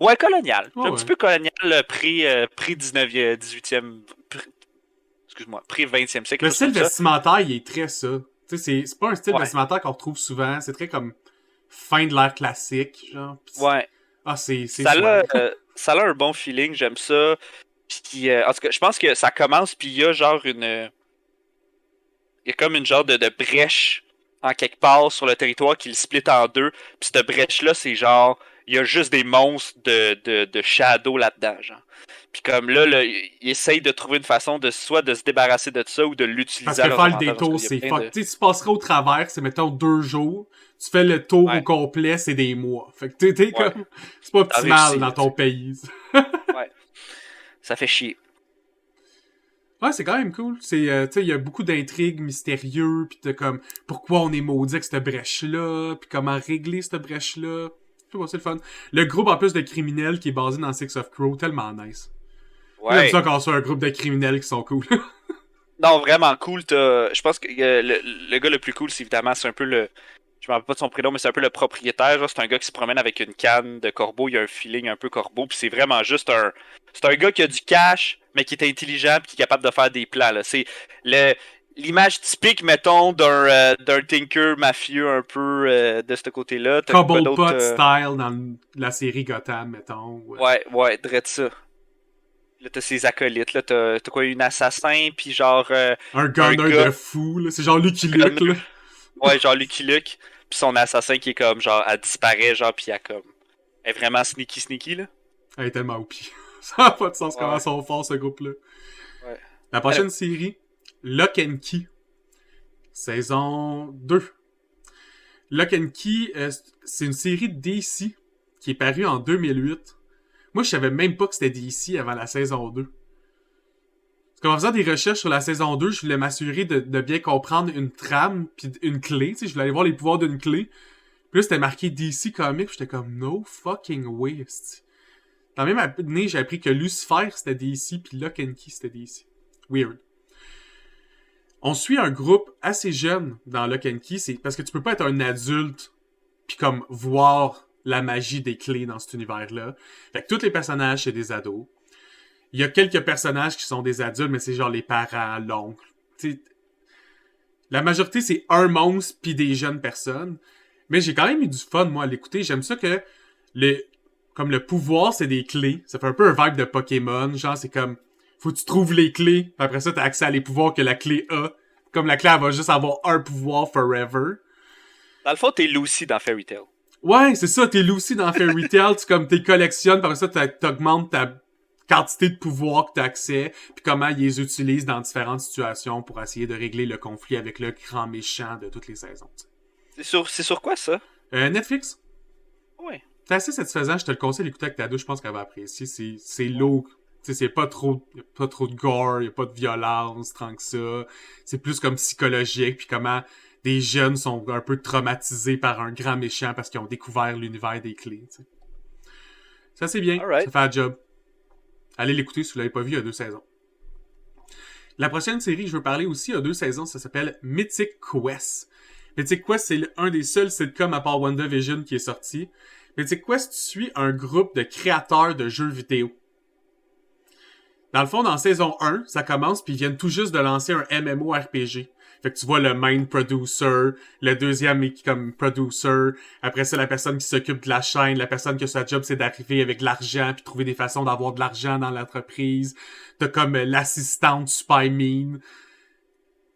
ouais, colonial. Un petit peu colonial pré-19e, 18e excuse-moi, pré-20e siècle. Le style vestimentaire, il est très ça. Tu sais, c'est pas un style vestimentaire qu'on retrouve souvent, c'est très comme fin de l'ère classique, genre. Pis ça a un bon feeling, j'aime ça. Puis, en tout cas, je pense que ça commence, puis il y a genre il y a comme une genre de brèche en quelque part sur le territoire qui le split en deux. Puis cette brèche-là, c'est genre, il y a juste des monstres de Shadow là-dedans, genre. Puis comme là, il essaye de trouver une façon de soit de se débarrasser de ça ou de l'utiliser. Parce que faire le détour, c'est fuck. Tu sais, tu passerais au travers, c'est mettons 2 jours. Tu fais le tour au complet, c'est des mois. Fait que t'es comme... C'est pas optimal dans ton pays. Ouais. Ça fait chier. Ouais, c'est quand même cool. C'est, tu sais, il y a beaucoup d'intrigues mystérieuses, pis t'as comme, pourquoi on est maudit avec cette brèche-là, pis comment régler cette brèche-là. C'est le fun. Le groupe, en plus de criminels, qui est basé dans Six of Crow, tellement nice. Ouais. J'aime ça quand c'est un groupe de criminels qui sont cool. Non, vraiment cool. Je pense que le gars le plus cool, c'est évidemment, c'est un peu le... Je me rappelle pas de son prénom, mais c'est un peu le propriétaire. C'est un gars qui se promène avec une canne de corbeau. Il y a un feeling un peu corbeau. Puis c'est vraiment juste un... C'est un gars qui a du cash, mais qui est intelligent et qui est capable de faire des plans. Là. C'est l'image typique, mettons, d'un Tinker mafieux un peu de ce côté-là. Cobblepot style dans la série Gotham, mettons. Ouais, drette ça. Là, t'as ses acolytes. Là, t'as quoi, une assassin, puis genre... un gunner de fou. Là. C'est genre Lucky Luke, là. Ouais, genre Lucky Luke. Puis son assassin qui est comme, genre, elle disparaît, genre, pis elle est vraiment sneaky, là. Elle est tellement au pied. Ça n'a pas de sens comment ils sont forts, ce groupe-là. Ouais. La prochaine série, Lock and Key. Saison 2. Lock and Key, c'est une série de DC qui est parue en 2008. Moi, je savais même pas que c'était DC avant la saison 2. Parce qu'en faisant des recherches sur la saison 2, je voulais m'assurer de bien comprendre une trame puis une clé. Tu sais, je voulais aller voir les pouvoirs d'une clé. Puis là, c'était marqué DC Comics. J'étais comme, no fucking way. Dans la même année, j'ai appris que Lucifer, c'était DC, puis Lock and Key, c'était DC. Weird. On suit un groupe assez jeune dans Lock and Key. C'est parce que tu peux pas être un adulte puis comme voir la magie des clés dans cet univers-là. Fait que tous les personnages, c'est des ados. Il y a quelques personnages qui sont des adultes, mais c'est genre les parents, l'oncle. T'sais, la majorité, c'est un monstre pis des jeunes personnes. Mais j'ai quand même eu du fun, moi, à l'écouter. J'aime ça que comme le pouvoir, c'est des clés. Ça fait un peu un vibe de Pokémon. Genre, c'est comme, faut que tu trouves les clés. Pis après ça, t'as accès à les pouvoirs que la clé a. Comme la clé, elle va juste avoir un pouvoir forever. Dans le fond, t'es Lucy dans Fairy Tail. Ouais, c'est ça, t'es Lucy dans Fairy Tail. Tu comme, t'es collectionnes. Pis après ça, t'augmentes ta quantité de pouvoir que t'as accès. Puis comment ils les utilisent dans différentes situations pour essayer de régler le conflit avec le grand méchant de toutes les saisons. C'est sur quoi, ça? Netflix. Ouais. C'est assez satisfaisant, je te le conseille d'écouter avec ta douce, je pense qu'elle va apprécier. C'est lourd. T'sais, c'est pas trop de gore, y a pas de violence, tant que ça. C'est plus comme psychologique, puis comment des jeunes sont un peu traumatisés par un grand méchant parce qu'ils ont découvert l'univers des clés. T'sais. Ça, c'est bien. Alright. Ça fait un job. Allez l'écouter si vous l'avez pas vu, il y a 2 saisons. La prochaine série que je veux parler aussi, il y a 2 saisons, ça s'appelle Mythic Quest. Mythic Quest, c'est un des seuls sitcoms à part WandaVision qui est sorti. Mythic Quest suit un groupe de créateurs de jeux vidéo. Dans le fond, dans saison 1, ça commence, puis ils viennent tout juste de lancer un MMORPG. Fait que tu vois le main producer, le deuxième est comme producer, après ça, la personne qui s'occupe de la chaîne, la personne que sa job, c'est d'arriver avec de l'argent, puis trouver des façons d'avoir de l'argent dans l'entreprise. T'as comme l'assistante Spy Mean.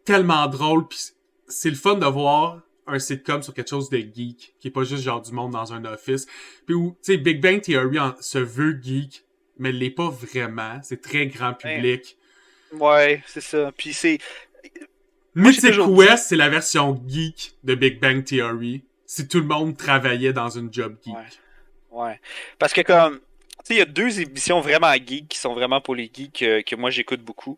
Tellement drôle, puis c'est le fun de voir un sitcom sur quelque chose de geek, qui est pas juste genre du monde dans un office. Puis où, tu sais, Big Bang Theory se veut geek, mais il l'est pas vraiment. C'est très grand public. Ouais, c'est ça. Puis c'est... Mythic Quest, c'est la version geek de Big Bang Theory. Si tout le monde travaillait dans une job geek. Ouais. Parce que comme... Tu sais, il y a 2 émissions vraiment geeks qui sont vraiment pour les geeks que moi j'écoute beaucoup.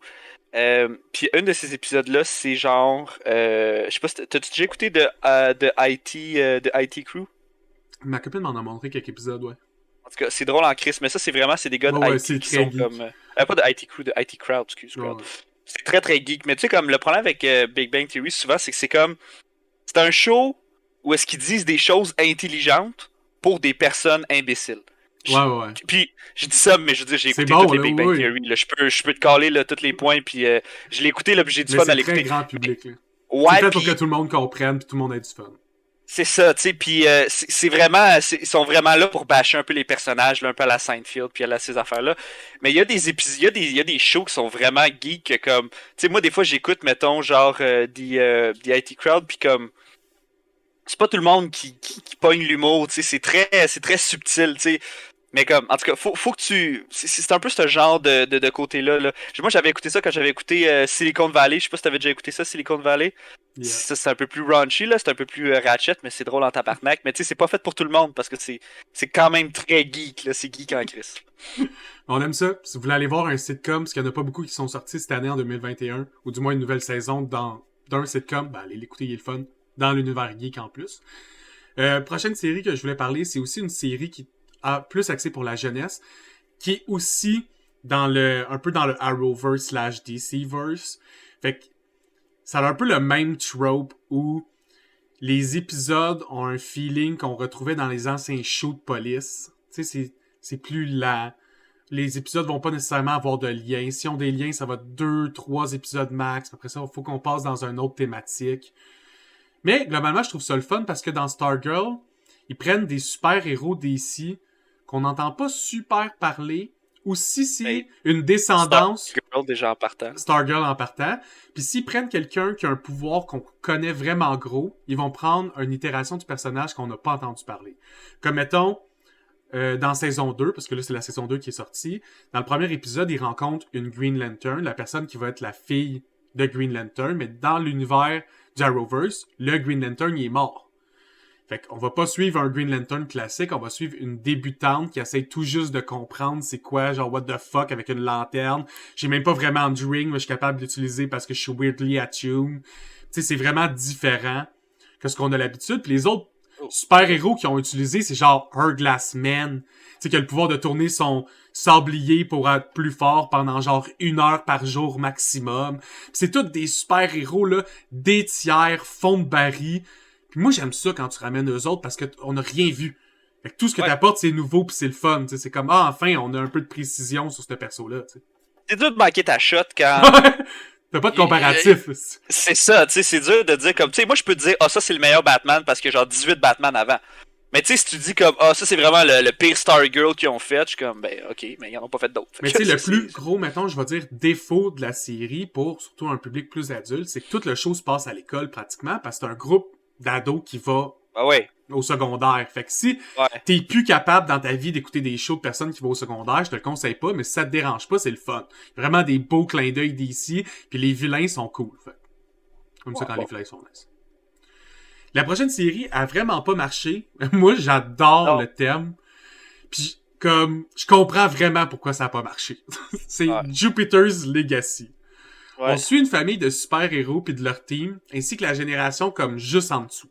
Puis une de ces épisodes-là, c'est genre... je sais pas si t'as-tu déjà écouté de IT Crew? Ma copine m'en a montré quelques épisodes, ouais. En tout cas, c'est drôle en crise, mais ça, c'est des gars de ouais, IT qui sont geek. comme... pas de IT Crew, de IT Crowd, excuse. Ouais. C'est très, très geek. Mais tu sais, comme le problème avec Big Bang Theory, souvent, c'est que c'est comme... C'est un show où est-ce qu'ils disent des choses intelligentes pour des personnes imbéciles. Ouais. Puis, je dis ça, mais je veux dire, j'ai écouté bon, toutes les Big Bang Theory. Là, je peux te caler là, tous les points, puis je l'ai écouté, là, puis j'ai du fun à l'écouter. C'est très grand public, là. Ouais, c'est fait pour que tout le monde comprenne, puis tout le monde ait du fun. C'est ça, tu sais, puis c'est vraiment, ils sont vraiment là pour bâcher un peu les personnages, là, un peu à la Seinfeld, puis à la ces affaires-là. Mais il y a des épisodes, il y a des shows qui sont vraiment geeks, comme, tu sais, moi des fois j'écoute, mettons, genre The IT Crowd, puis comme, c'est pas tout le monde qui pogne l'humour, tu sais, c'est très subtil, tu sais. Mais comme, en tout cas, faut que tu... C'est un peu ce genre de côté-là. Là. Moi, j'avais écouté ça quand j'avais écouté Silicon Valley. Je sais pas si t'avais déjà écouté ça, Silicon Valley. Yeah. Ça, c'est un peu plus raunchy, là. C'est un peu plus ratchet, mais c'est drôle en tabarnak. Mais tu sais, c'est pas fait pour tout le monde parce que c'est quand même très geek, là. C'est geek en crise. On aime ça. Si vous voulez aller voir un sitcom, parce qu'il y en a pas beaucoup qui sont sortis cette année en 2021, ou du moins une nouvelle saison d'un sitcom, ben allez l'écouter, il est le fun. Dans l'univers geek en plus. Prochaine série que je voulais parler, c'est aussi une série qui plus axé pour la jeunesse, qui est aussi un peu dans le Arrowverse / DCverse. Fait que ça a un peu le même trope où les épisodes ont un feeling qu'on retrouvait dans les anciens shows de police. Tu sais, c'est plus lent. Les épisodes vont pas nécessairement avoir de liens. Si ont des liens, ça va être 2-3 épisodes max. Après ça, il faut qu'on passe dans une autre thématique. Mais globalement, je trouve ça le fun parce que dans Stargirl, ils prennent des super-héros DC qu'on n'entend pas super parler, ou si c'est une descendance... Stargirl déjà en partant. Stargirl en partant. Puis s'ils prennent quelqu'un qui a un pouvoir qu'on connaît vraiment gros, ils vont prendre une itération du personnage qu'on n'a pas entendu parler. Comme mettons, dans saison 2, parce que là c'est la saison 2 qui est sortie, dans le premier épisode, ils rencontrent une Green Lantern, la personne qui va être la fille de Green Lantern, mais dans l'univers du Arrowverse, le Green Lantern, il est mort. Fait qu'on va pas suivre un Green Lantern classique, on va suivre une débutante qui essaie tout juste de comprendre c'est quoi, genre what the fuck avec une lanterne. J'ai même pas vraiment de ring, mais je suis capable d'utiliser parce que je suis weirdly attuned. Tu sais, c'est vraiment différent que ce qu'on a l'habitude. Puis les autres super-héros qui ont utilisé, c'est genre Hourglass Man. Tu sais, qui a le pouvoir de tourner son sablier pour être plus fort pendant genre 1 heure par jour maximum. Puis c'est tous des super-héros, là, des tiers, fond de baril. Puis moi, j'aime ça quand tu ramènes eux autres parce qu'on n'a rien vu. Fait que tout ce que Ouais. t'apportes, c'est nouveau pis c'est le fun. T'sais, c'est comme, ah, enfin, on a un peu de précision sur ce perso-là. T'sais. C'est dur de manquer ta shot quand. T'as pas de comparatif. C'est ça, tu sais, c'est dur de dire comme, tu sais, moi je peux te dire, ah, ça c'est le meilleur Batman parce que genre 18 Batman avant. Mais tu sais, si tu dis comme, ah, ça c'est vraiment le pire Stargirl qu'ils ont fait, je suis comme, ben ok, mais ils en ont pas fait d'autres. Mais tu sais, le plus gros, mettons, je vais dire, défaut de la série pour surtout un public plus adulte, c'est que toute le show se passe à l'école pratiquement parce que c'est un groupe d'ados qui va Ah ouais, au secondaire. Fait que si ouais. t'es plus capable dans ta vie d'écouter des shows de personnes qui vont au secondaire, je te le conseille pas, mais si ça te dérange pas, c'est le fun. Vraiment des beaux clins d'œil d'ici, puis les vilains sont cool. Fait. Comme ça quand les vilains sont nice. La prochaine série a vraiment pas marché. Moi, j'adore le thème. Puis comme, je comprends vraiment pourquoi ça a pas marché. C'est Jupiter's Legacy. Ouais. On suit une famille de super-héros puis de leur team, ainsi que la génération comme juste en dessous.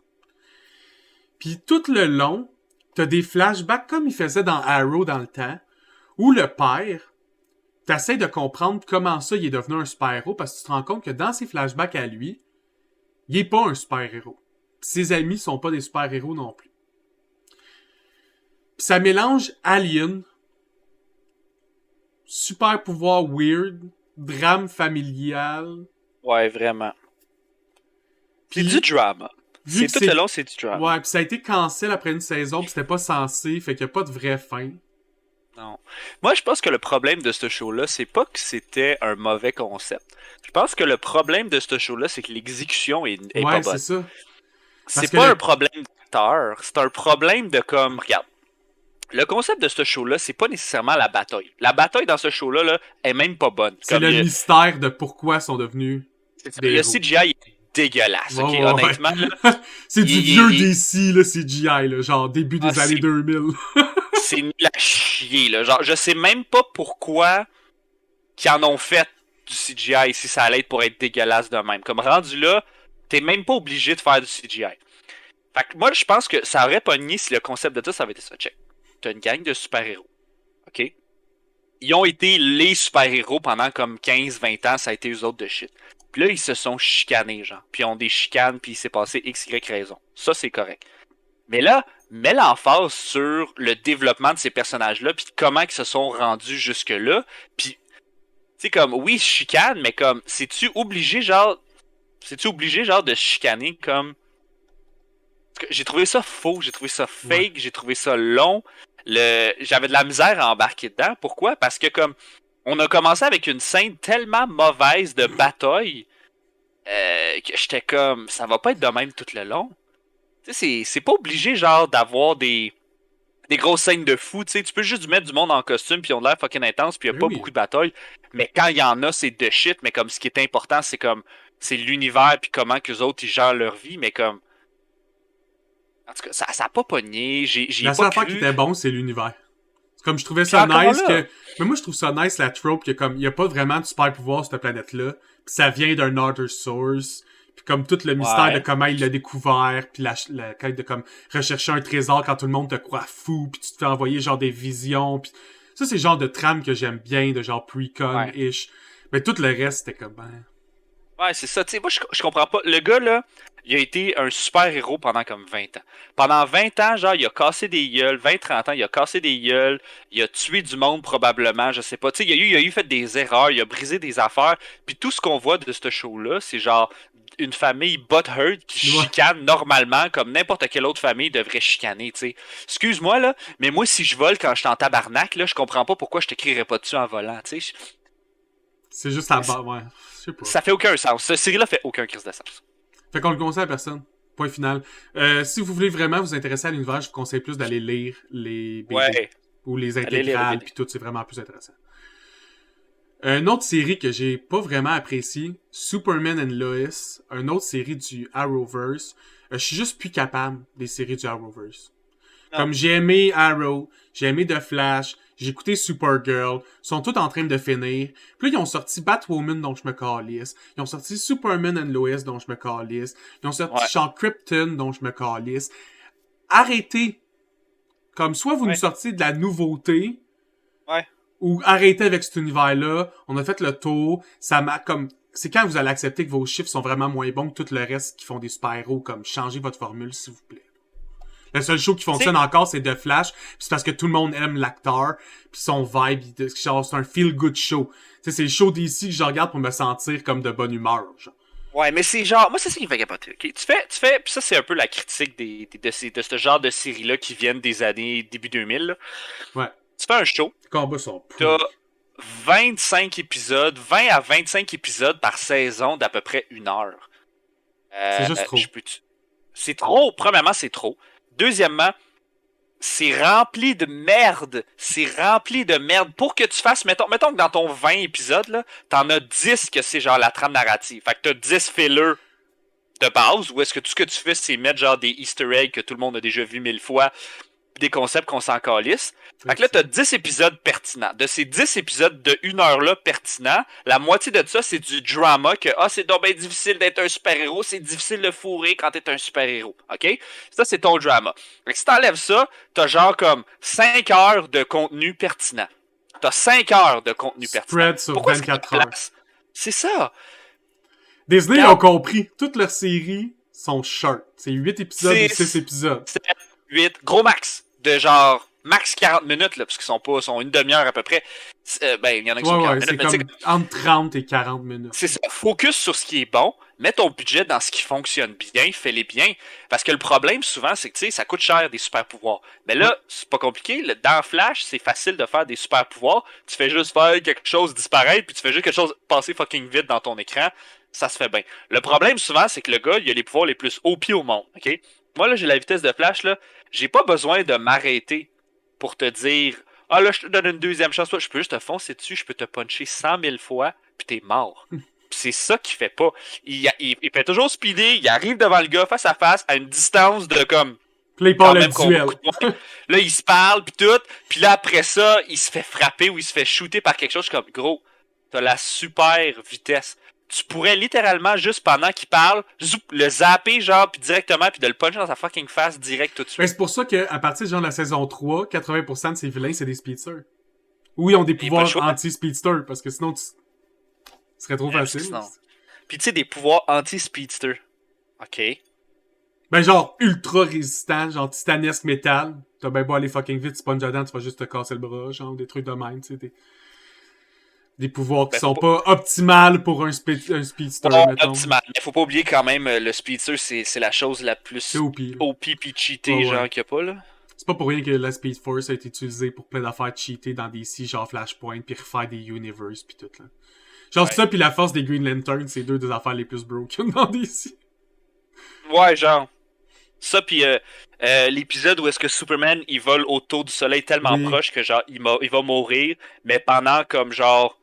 Puis tout le long, t'as des flashbacks comme il faisait dans Arrow dans le temps, où le père, t'essaies de comprendre comment ça il est devenu un super-héros, parce que tu te rends compte que dans ses flashbacks à lui, il est pas un super-héros. Pis ses amis sont pas des super-héros non plus. Pis ça mélange Alien, super pouvoir weird, drame familial. Ouais, vraiment. C'est du drama. C'est tout le long, c'est du drama. Ouais, pis ça a été cancel après une saison, pis c'était pas censé, fait qu'il y a pas de vraie fin. Non. Moi, je pense que le problème de ce show-là, c'est pas que c'était un mauvais concept. Je pense que le problème de ce show-là, c'est que l'exécution est pas bonne. Ouais, c'est ça. C'est pas un problème d'acteur, c'est un problème de comme, regarde, le concept de ce show-là, c'est pas nécessairement la bataille. La bataille dans ce show-là là, est même pas bonne. C'est le mystère de pourquoi ils sont devenus des le héros. CGI est dégueulasse, ok, honnêtement. Là, c'est du vieux DC, le CGI, là, genre début des années 2000. C'est nul à chier, là. Genre, je sais même pas pourquoi qu'ils en ont fait du CGI si ça allait être pour être dégueulasse de même. Comme rendu là, t'es même pas obligé de faire du CGI. Fait que moi, je pense que ça aurait pogné si le concept de ça avait été ça. Check. T'as une gang de super-héros. OK? Ils ont été les super-héros pendant comme 15-20 ans, ça a été eux autres de shit. Puis là, ils se sont chicanés, genre. Puis ils ont des chicanes, puis il s'est passé X, Y raison. Ça, c'est correct. Mais là, mets l'emphase sur le développement de ces personnages-là, puis comment ils se sont rendus jusque-là. Puis, tu sais, comme, oui, chicane, mais comme, c'est-tu obligé, genre de chicaner, comme... J'ai trouvé ça faux, j'ai trouvé ça fake, j'ai trouvé ça long. J'avais de la misère à embarquer dedans. Pourquoi? Parce que, comme, on a commencé avec une scène tellement mauvaise de bataille que j'étais comme, ça va pas être de même tout le long. Tu sais, c'est pas obligé, genre, d'avoir des grosses scènes de fou, tu sais. Tu peux juste mettre du monde en costume, puis ils ont l'air fucking intense, puis il y a pas beaucoup de batailles. Mais quand il y en a, c'est de shit. Mais comme, ce qui est important, c'est comme, c'est l'univers, puis comment qu'eux autres, ils gèrent leur vie. Mais comme, en tout cas, ça a pas pogné. La seule affaire qui était bon, c'est l'univers. C'est comme, je trouvais ça nice que... Mais moi, je trouve ça nice, la trope, que comme, il y a pas vraiment de super pouvoir sur cette planète-là. Puis ça vient d'un other source. Puis comme tout le mystère de comment il l'a découvert, puis la quête de comme rechercher un trésor quand tout le monde te croit fou, puis tu te fais envoyer genre des visions, puis ça c'est le genre de trame que j'aime bien, de genre pre-con-ish. Mais tout le reste c'était comme Ouais, c'est ça, tu sais, moi je comprends pas. Le gars là, il a été un super héros pendant comme 20 ans. Pendant 20 ans, genre, il a cassé des gueules, 20-30 ans, il a cassé des gueules, il a tué du monde probablement, je sais pas. Tu sais, il a eu fait des erreurs, il a brisé des affaires, puis tout ce qu'on voit de ce show-là, c'est genre une famille butthurt qui chicane normalement comme n'importe quelle autre famille devrait chicaner, tu sais. Excuse-moi, là, mais moi, si je vole quand je suis en tabarnak, là, je comprends pas pourquoi je te crierais pas dessus en volant, tu sais. C'est juste à bas, ouais. Je sais pas. Ça fait aucun sens. Cette série-là fait aucun crise de sens. Fait qu'on le conseille à personne. Point final. Si vous voulez vraiment vous intéresser à l'univers, je vous conseille plus d'aller lire les BD ou les intégrales, puis tout, c'est vraiment plus intéressant. Une autre série que j'ai pas vraiment appréciée, Superman and Lois, une autre série du Arrowverse. Je suis juste plus capable des séries du Arrowverse. Non. Comme j'ai aimé Arrow, j'ai aimé The Flash, j'ai écouté Supergirl, ils sont tous en train de finir. Puis là, ils ont sorti Batwoman dont je me calisse. Ils ont sorti Superman and Lois dont je me calisse. Ils ont sorti Sean Krypton dont je me calisse. Arrêtez. Comme soit vous nous sortez de la nouveauté. Ouais. Ou arrêtez avec cet univers-là, on a fait le tour, ça m'a comme... C'est quand vous allez accepter que vos chiffres sont vraiment moins bons que tout le reste qui font des super-héros, comme changez votre formule, s'il vous plaît. Le seul show qui fonctionne encore, c'est The Flash. Puis c'est parce que tout le monde aime l'acteur. Puis son vibe, genre, c'est un feel-good show. Tu sais, c'est le show d'ici que je regarde pour me sentir comme de bonne humeur. Genre. Ouais, mais c'est genre, moi c'est ça qui me fait capoter. Okay? Tu fais, puis ça c'est un peu la critique de ce genre de séries-là qui viennent des années début 2000. Là. Ouais. Tu fais un show. Les combats sont T'as 25 épisodes, 20 à 25 épisodes par saison d'à peu près 1 heure. C'est juste trop. C'est trop. Premièrement, c'est trop. Deuxièmement, c'est rempli de merde. C'est rempli de merde. Pour que tu fasses, mettons que dans ton 20 épisodes, là, t'en as 10 que c'est genre la trame narrative. Fait que t'as 10 fillers de base, ou est-ce que tout ce que tu fais, c'est mettre genre des easter eggs que tout le monde a déjà vu 1000 fois, des concepts qu'on s'en calisse. Fait que là, t'as 10 épisodes pertinents. De ces 10 épisodes de 1 heure-là pertinents, la moitié de ça, c'est du drama que, c'est donc bien difficile d'être un super-héros, c'est difficile de fourrer quand t'es un super-héros. OK? Ça, c'est ton drama. Fait que si t'enlèves ça, t'as genre comme 5 heures de contenu pertinent. T'as 5 heures de contenu pertinent. Spread sur 24 heures. C'est ça. Disney, ils ont compris. Toutes leurs séries sont short. C'est 8 épisodes ou 6 épisodes. 7, 8, gros max. De genre max 40 minutes, là, parce qu'ils sont une demi-heure à peu près. Il y en a qui sont 40 minutes. C'est comme entre 30 et 40 minutes. C'est ça. Focus sur ce qui est bon. Mets ton budget dans ce qui fonctionne bien. Fais-les bien. Parce que le problème, souvent, c'est que, tu sais, ça coûte cher des super pouvoirs. Mais là, c'est pas compliqué. Dans Flash, c'est facile de faire des super pouvoirs. Tu fais juste faire quelque chose disparaître, puis tu fais juste quelque chose passer fucking vite dans ton écran. Ça se fait bien. Le problème, souvent, c'est que le gars, il a les pouvoirs les plus OP au monde. OK? Moi, là, j'ai la vitesse de Flash, là. J'ai pas besoin de m'arrêter pour te dire là, je te donne une deuxième chance. Je peux juste te foncer dessus, je peux te puncher 100 000 fois, puis t'es mort. Puis c'est ça qu'il fait pas. Il fait toujours speeder, il arrive devant le gars face à face, à une distance de comme. Puis là, il parle le duel. Là, il se parle, puis tout. Puis là, après ça, il se fait frapper ou il se fait shooter par quelque chose. Je suis comme, gros, t'as la super vitesse. Tu pourrais littéralement, juste pendant qu'il parle, le zapper, genre, puis directement, puis de le puncher dans sa fucking face direct tout de suite. Ben, c'est pour ça qu'à partir genre, de la saison 3, 80% de ces vilains, c'est des speedsters. Ou ils ont des pouvoirs anti-speedster, parce que sinon, ce serait trop facile. Puis tu sais, des pouvoirs anti-speedster. OK. Ben genre, ultra résistant, genre titanesque métal. T'as ben beau aller fucking vite, tu punches dedans, tu vas juste te casser le bras, genre, des trucs de même, tu sais, des pouvoirs qui sont pas optimales pour un speedster, mettons. Optimal. Mais faut pas oublier quand même, le speedster, c'est la chose la plus OP pis cheatée, genre, qu'il y a pas, là. C'est pas pour rien que la Speed Force a été utilisée pour plein d'affaires cheatées dans DC, genre Flashpoint, puis refaire des universes, puis tout, là. Genre ça, puis la force des Green Lantern, c'est deux des affaires les plus broken dans DC. Ouais, genre. Ça, puis l'épisode où est-ce que Superman, il vole autour du soleil tellement proche que, genre, il va mourir, mais pendant, comme, genre...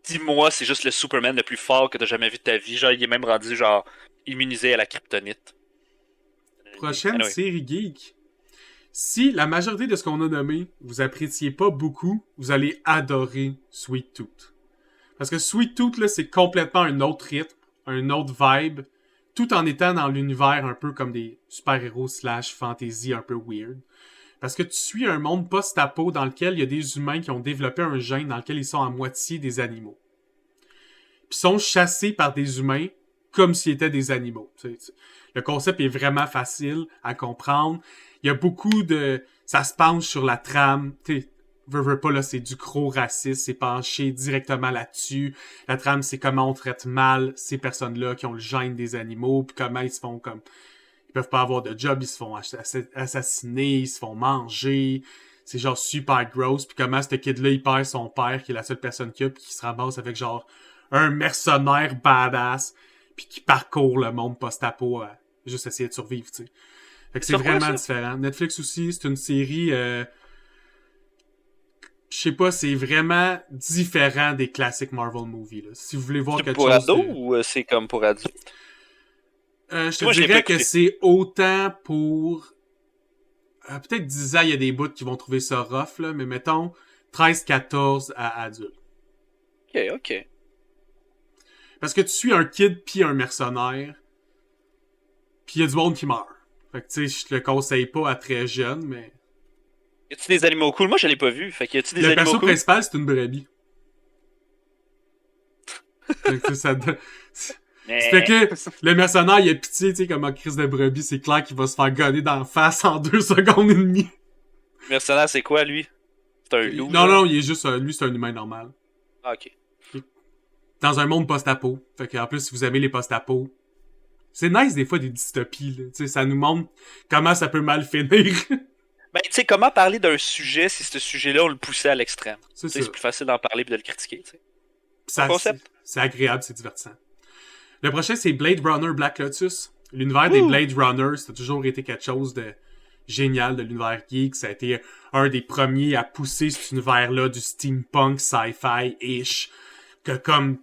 10 mois, c'est juste le Superman le plus fort que t'as jamais vu de ta vie. Genre, il est même rendu, genre, immunisé à la kryptonite. Prochaine série geek. Si la majorité de ce qu'on a nommé, vous appréciez pas beaucoup, vous allez adorer Sweet Tooth. Parce que Sweet Tooth, là, c'est complètement un autre rythme, un autre vibe, tout en étant dans l'univers un peu comme des super-héros / fantasy un peu weird. Parce que tu suis un monde post-apo dans lequel il y a des humains qui ont développé un gène dans lequel ils sont à moitié des animaux. Puis sont chassés par des humains comme s'ils étaient des animaux. Le concept est vraiment facile à comprendre. Il y a beaucoup de... Ça se penche sur la trame. Veux pas, là, c'est du gros racisme. C'est penché directement là-dessus. La trame, c'est comment on traite mal ces personnes-là qui ont le gène des animaux. Puis comment ils se font comme... Ils peuvent pas avoir de job, ils se font assassiner, ils se font manger. C'est genre super gross. Puis comment ce kid-là, il perd son père, qui est la seule personne qu'il a, puis qui se ramasse avec genre un mercenaire badass, puis qui parcourt le monde post-apo à juste essayer de survivre, tu sais. Fait que c'est vraiment différent. Netflix aussi, c'est une série... je sais pas, c'est vraiment différent des classiques Marvel movies, là. Si vous voulez voir quelque chose... C'est pour ados ou c'est comme pour adultes? Je te dirais que c'est autant pour... peut-être 10 ans, il y a des bouts qui vont trouver ça rough, là, mais mettons 13-14 à adultes. Ok. Parce que tu suis un kid pis un mercenaire, pis il y a du monde qui meurt. Fait que tu sais, je te le conseille pas à très jeune, mais... Y a-tu des animaux cool? Moi, je l'ai pas vu. Fait que y a-tu des animaux cool? Le perso principal, c'est une brebis. Fait que ça Mais... fait que le mercenaire, il a pitié, tu sais, comme un crise de brebis, c'est clair qu'il va se faire gonner d'en face en 2 secondes et demie. Le mercenaire, c'est quoi, lui? C'est un loup, Non, là? non, il est juste, lui, c'est un humain normal. Ah, ok. Dans un monde post-apo. Fait que, en plus, si vous aimez les post-apo, c'est nice des fois des dystopies, là. Tu sais, ça nous montre comment ça peut mal finir. Ben, tu sais, comment parler d'un sujet si ce sujet-là, on le poussait à l'extrême? C'est C'est ça. plus facile d'en parler et de le critiquer, tu sais. Ça, concept. c'est agréable, c'est divertissant. Le prochain, c'est Blade Runner Black Lotus. L'univers des Blade Runner, ça a toujours été quelque chose de génial de l'univers geek. Ça a été un des premiers à pousser cet univers-là du steampunk sci-fi-ish. Que comme...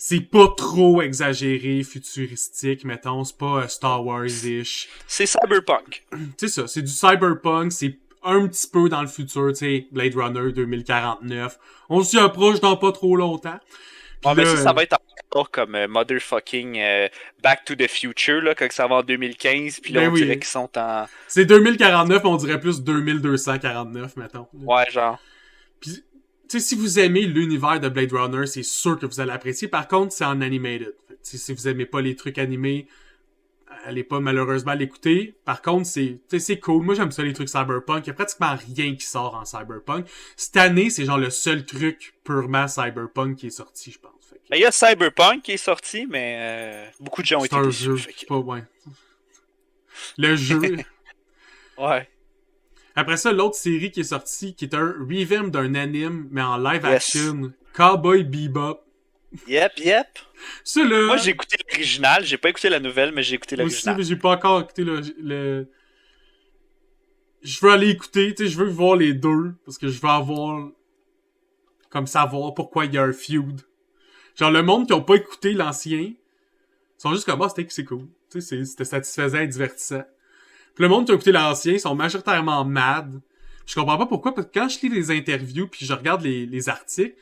C'est pas trop exagéré, futuristique, mettons. C'est pas Star Wars-ish. C'est cyberpunk. C'est ça, c'est du cyberpunk. C'est un petit peu dans le futur, tu sais, Blade Runner 2049. On s'y approche dans pas trop longtemps. Ouais, mais ça va être encore comme motherfucking Back to the Future, là, quand ça va en 2015, puis là, on dirait qu'ils sont en... C'est 2049, on dirait plus 2249, mettons. Ouais, genre. Puis, tu sais, si vous aimez l'univers de Blade Runner, c'est sûr que vous allez apprécier. Par contre, c'est en animated. Si vous aimez pas les trucs animés, allez pas malheureusement l'écouter. Par contre, c'est cool. Moi, j'aime ça, les trucs cyberpunk. Il y a pratiquement rien qui sort en cyberpunk. Cette année, c'est genre le seul truc purement cyberpunk qui est sorti, je pense. Ben, il y a Cyberpunk qui est sorti, mais beaucoup de gens ont été déçus. C'est un jeu, c'est pas... Ouais. Le jeu... Ouais. Après ça, l'autre série qui est sortie, qui est un revamp d'un anime, mais en live action. Cowboy Bebop. Yep. Ça, là... Moi, j'ai écouté l'original. J'ai pas écouté la nouvelle, mais j'ai écouté l'original. Moi aussi, mais j'ai pas encore écouté le... Je veux aller écouter, tu sais, je veux voir les deux, parce que je veux avoir... Comme savoir pourquoi il y a un feud. Genre, le monde qui ont pas écouté l'ancien, sont juste comme, c'est cool. Tu sais, c'était satisfaisant et divertissant. Puis le monde qui a écouté l'ancien sont majoritairement mad. Je comprends pas pourquoi, parce que quand je lis les interviews puis je regarde les articles,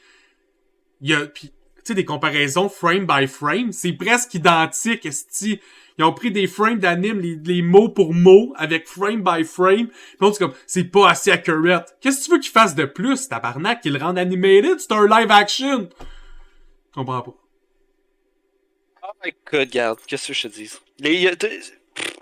il y a, puis, tu sais, des comparaisons frame by frame, c'est presque identique, esti. Ils ont pris des frames d'anime, les mots pour mots, avec frame by frame. Puis on dit comme, c'est pas assez accurate. Qu'est-ce que tu veux qu'ils fassent de plus, tabarnak, qu'ils le rendent animated? C'est un live action! Je comprends pas. Oh my god, regarde, qu'est-ce que je te dis?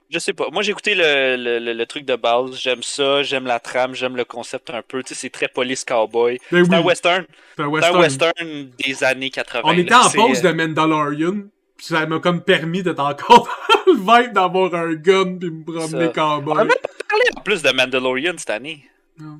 Je sais pas. Moi, j'ai écouté le truc de base. J'aime ça, j'aime la trame, j'aime le concept un peu. Tu sais, c'est très police cowboy. Ben c'est oui. un western. C'est un western des années 80. On était en pause de Mandalorian, pis ça m'a comme permis d'être encore dans le vibe d'avoir un gun pis me promener cowboy. On a même pas parlé en plus de Mandalorian cette année. Non.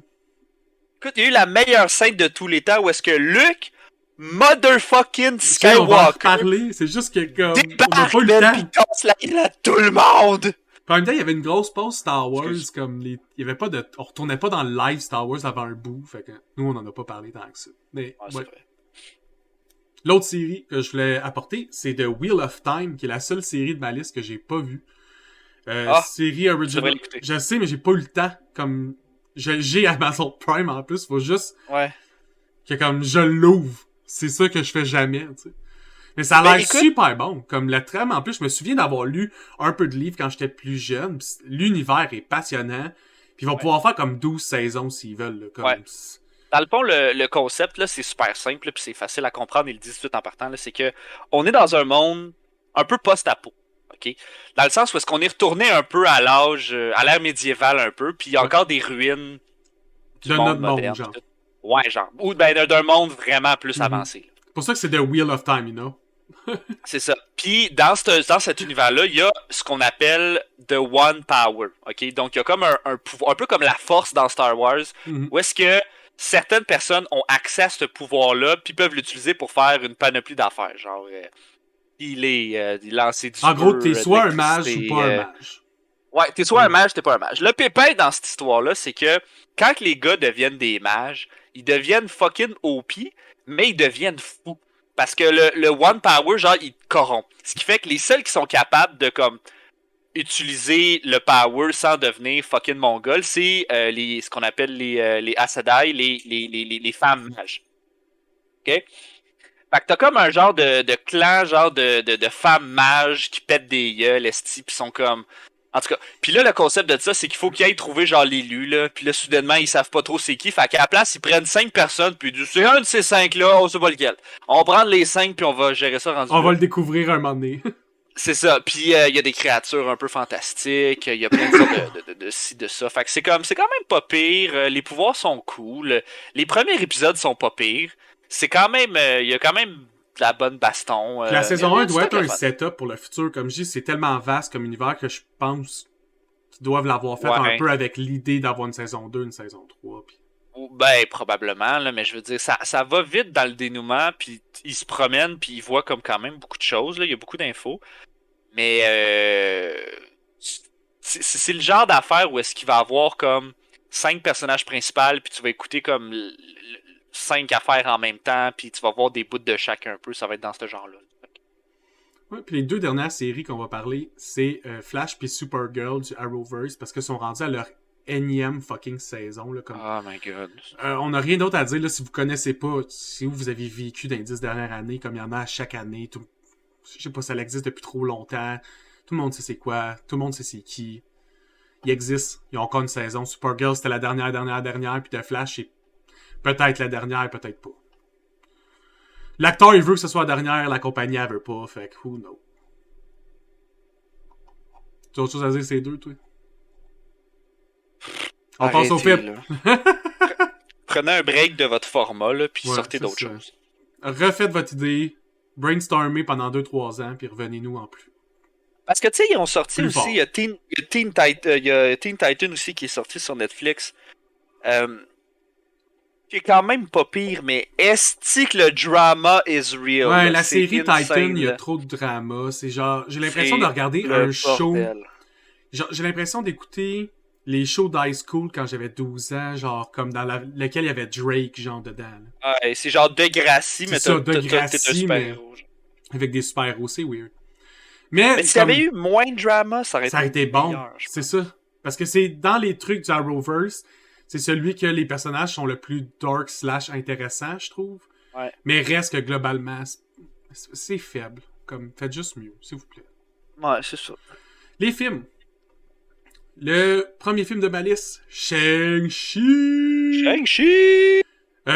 Écoute, il y a eu la meilleure scène de tous les temps où est-ce que Luke motherfucking Skywalker on va en parler, c'est juste que comme on a pas eu le temps. Pis casse la gueule à tout le monde. Puis en même temps, il y avait une grosse pause Star Wars, comme il y avait pas de, on retournait pas dans le live Star Wars avant un bout, fait que nous on en a pas parlé tant que ça. Mais ouais. L'autre série que je voulais apporter, c'est The Wheel of Time, qui est la seule série de ma liste que j'ai pas vue. Série original. Je sais, mais j'ai pas eu le temps. Comme j'ai Amazon Prime en plus, faut juste que comme je l'ouvre. C'est ça que je fais jamais, tu sais. Mais ça a l'air super bon. Comme la trame, en plus, je me souviens d'avoir lu un peu de livres quand j'étais plus jeune. L'univers est passionnant. Puis ils vont pouvoir faire comme 12 saisons s'ils veulent. Là, comme... Dans le fond, le concept, là, c'est super simple, puis c'est facile à comprendre, ils le disent tout en partant, là, c'est que on est dans un monde un peu post-apo. Okay? Dans le sens où est-ce qu'on est retourné un peu à l'ère médiévale un peu, puis il y a encore des ruines du monde moderne. Genre. Ouais, genre. Ou d'un monde vraiment plus avancé. C'est pour ça que c'est The Wheel of Time, you know? C'est ça. Puis dans cet univers-là, il y a ce qu'on appelle The One Power. Okay? Donc il y a comme un pouvoir, un peu comme la force dans Star Wars, où est-ce que certaines personnes ont accès à ce pouvoir-là, puis peuvent l'utiliser pour faire une panoplie d'affaires. Genre, lancer du en gros, t'es soit un mage ou pas un mage. Ouais, t'es soit un mage, t'es pas un mage. Le pépin dans cette histoire-là, c'est que quand les gars deviennent des mages, ils deviennent fucking OP, mais ils deviennent fous. Parce que le One Power, genre, il corrompt. Ce qui fait que les seuls qui sont capables de, comme, utiliser le power sans devenir fucking mongol, c'est ce qu'on appelle les Aes Sedai, les femmes mages. OK? Fait que t'as comme un genre de clan, genre de femmes mages qui pètent des gueules, esti, pis sont comme... En tout cas, puis là, le concept de ça, c'est qu'il faut qu'ils aillent trouver genre l'élu, là. Puis là, soudainement, ils savent pas trop c'est qui. Fait qu'à la place, ils prennent 5 personnes, puis ils disent, c'est un de ces 5-là, on sait pas lequel. On va prendre les 5, puis on va gérer ça rendu On là. va le découvrir un moment donné. C'est ça. Puis il y a des créatures un peu fantastiques. Il y a plein de sortes de ci, de ça. Fait que c'est quand même pas pire. Les pouvoirs sont cool. Les premiers épisodes sont pas pires. C'est quand même, il y a quand même de la bonne baston. La saison 1 doit être un fun. setup pour le futur. Comme je dis, c'est tellement vaste comme univers que je pense qu'ils doivent l'avoir fait Ouais. un peu avec l'idée d'avoir une saison 2, une saison 3. Puis... Ben, probablement, là, mais je veux dire, ça va vite dans le dénouement, puis il se promène, puis il voit comme quand même beaucoup de choses, là, il y a beaucoup d'infos. Mais c'est le genre d'affaire où est-ce qu'il va avoir comme 5 personnages principaux, puis tu vas écouter comme 5 affaires en même temps, puis tu vas voir des bouts de chacun un peu, ça va être dans ce genre-là. Ouais, puis les deux dernières séries qu'on va parler, c'est Flash puis Supergirl du Arrowverse, parce qu'ils sont rendus à leur énième fucking saison. Là, comme... Oh my god. on n'a rien d'autre à dire là, si vous connaissez pas, si vous avez vécu dans les 10 dernières années, comme il y en a à chaque année, je sais pas, ça existe depuis trop longtemps. Tout le monde sait c'est quoi, tout le monde sait c'est qui. Il existe, ils ont encore une saison. Supergirl, c'était la dernière, puis The Flash, c'est peut-être la dernière, peut-être pas. L'acteur, il veut que ce soit la dernière, la compagnie, elle veut pas, fait que who knows. Tu as autre chose à dire, ces deux, toi? On passe au film. Prenez un break de votre format, là, puis Ouais, sortez d'autres choses. Refaites votre idée, brainstormez pendant 2-3 ans, puis revenez-nous en plus. Parce que, tu sais, ils ont sorti Plus aussi, fort. il y a Teen Titan aussi qui est sorti sur Netflix. Qui est quand même pas pire, mais est-ce que le drama is real? Ouais, là? la C'est série insane, Titan, il y a là. trop de drama. C'est genre, j'ai l'impression C'est de regarder le un show. bordel. Genre, j'ai l'impression d'écouter les shows d'high school quand j'avais 12 ans, genre comme dans lequel il y avait Drake, genre dedans. Là. Ouais, c'est genre Degrassi, mais C'est ça, t'es un Degrassi, super-héros. avec des super-héros, c'est weird. Mais s'il y avait eu moins de drama, ça aurait été bon, meilleur, je c'est pense. ça. Parce que c'est dans les trucs du Arrowverse, c'est celui que les personnages sont le plus dark / intéressant, je trouve. Ouais. Mais reste que globalement, c'est faible. Comme, faites juste mieux, s'il vous plaît. Ouais, c'est ça. Les films. Le premier film de ma liste, Shang-Chi! Shang-Chi!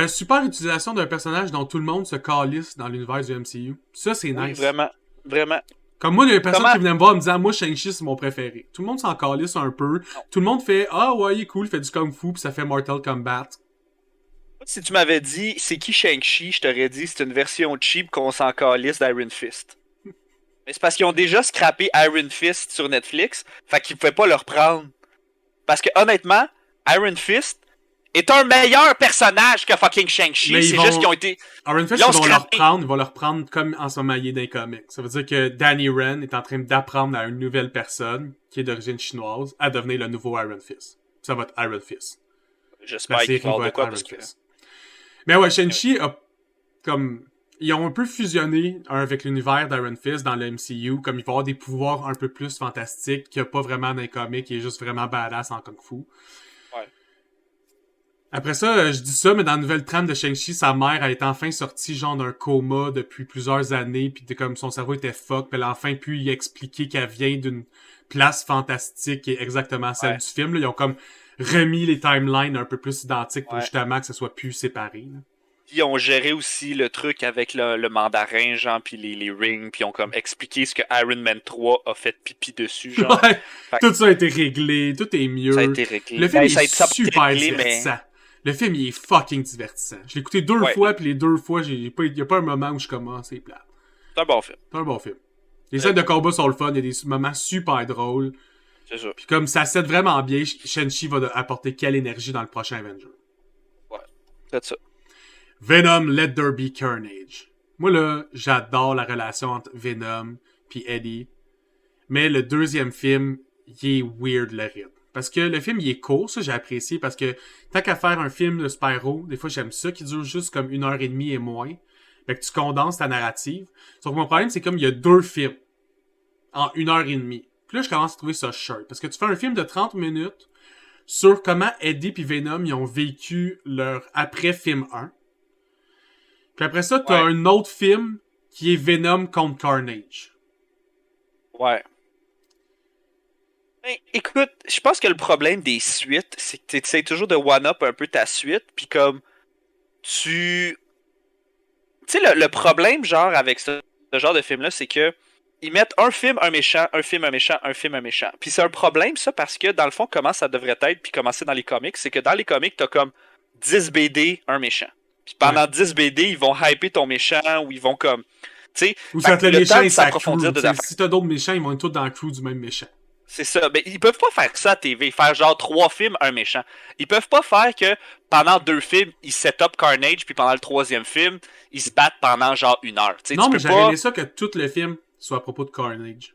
Super utilisation d'un personnage dont tout le monde se calisse dans l'univers du MCU. Ça, c'est Oui, nice. vraiment. Vraiment. Comme moi, il y a une personne qui venait me voir en me disant « Moi, Shang-Chi, c'est mon préféré. » Tout le monde s'en calisse un peu. Non. Tout le monde fait « Ah ouais, il est cool, il fait du Kung-Fu, puis ça fait Mortal Kombat. » Si tu m'avais dit c'est qui Shang-Chi, je t'aurais dit c'est une version cheap qu'on s'en calisse d'Iron Fist. Mais c'est parce qu'ils ont déjà scrappé Iron Fist sur Netflix, fait qu'ils pouvaient pas le reprendre. Parce que honnêtement, Iron Fist est un meilleur personnage que fucking Shang-Chi. C'est juste qu'ils ont été. Iron Fist, ils vont le reprendre comme en ce moment il est dans les comics. Ça veut dire que Danny Rand est en train d'apprendre à une nouvelle personne qui est d'origine chinoise à devenir le nouveau Iron Fist. Ça va être Iron Fist. J'espère qu'il parle de quoi parce que. Mais ouais, Shang-Chi a comme. Ils ont un peu fusionné avec l'univers d'Iron Fist dans le MCU, comme il va avoir des pouvoirs un peu plus fantastiques qu'il n'y a pas vraiment dans les comics, il est juste vraiment badass en Kung Fu. Ouais. Après ça, je dis ça, mais dans la nouvelle trame de Shang-Chi, sa mère a été enfin sortie genre d'un coma depuis plusieurs années, puis comme son cerveau était fuck, puis elle a enfin pu y expliquer qu'elle vient d'une place fantastique qui est exactement celle du film. Là. Ils ont comme remis les timelines un peu plus identiques pour justement que ça soit plus séparé. Là. Ils ont géré aussi le truc avec le mandarin, genre, puis les rings, puis ils ont comme expliqué ce que Iron Man 3 a fait pipi dessus, genre. Ouais, tout ça a été réglé, tout est mieux. Ça a été réglé. Le film ça a est été super réglé, divertissant. Le film, il est fucking divertissant. Je l'ai écouté 2 fois, puis les 2 fois, il n'y a pas un moment où je commence, c'est plate. C'est un bon film. C'est un bon film. Les scènes de combat sont le fun, il y a des moments super drôles. C'est ça. Puis comme ça set vraiment bien, Shang-Chi va apporter quelle énergie dans le prochain Avenger. Ouais, c'est ça. Venom, Let There Be Carnage. Moi là, j'adore la relation entre Venom puis Eddie. Mais le deuxième film, il est weird le rythme. Parce que le film, il est court, ça j'ai apprécié, parce que tant qu'à faire un film de super-héros, des fois j'aime ça, qui dure juste comme 1h30 et moins. Fait que tu condenses ta narrative. Sauf que mon problème, c'est comme il y a 2 films en 1h30. Puis là, je commence à trouver ça short. Parce que tu fais un film de 30 minutes sur comment Eddie et Venom ils ont vécu leur après-film 1. Puis après ça, t'as un autre film qui est Venom contre Carnage. Ouais. Écoute, je pense que le problème des suites, c'est que tu essaies toujours de one-up un peu ta suite, puis comme tu... Tu sais, le problème, genre, avec ce genre de film-là, c'est que ils mettent un film, un méchant, un film, un méchant, un film, un méchant. Puis c'est un problème, ça, parce que, dans le fond, comment ça devrait être, puis comment c'est dans les comics, c'est que dans les comics, t'as comme 10 BD, un méchant. Puis pendant 10 BD, ils vont hyper ton méchant, ou ils vont comme... Tu sais, Ou ça le méchant et sa s'approfondir crew. Si t'as d'autres méchants, ils vont être tous dans le crew du même méchant. C'est ça. Mais ils peuvent pas faire ça à TV. Faire genre 3 films, un méchant. Ils peuvent pas faire que pendant 2 films, ils set up Carnage, puis pendant le 3e film, ils se battent pendant genre 1 heure. T'sais, non, mais j'aurais aimé ça que tout le film soit à propos de Carnage.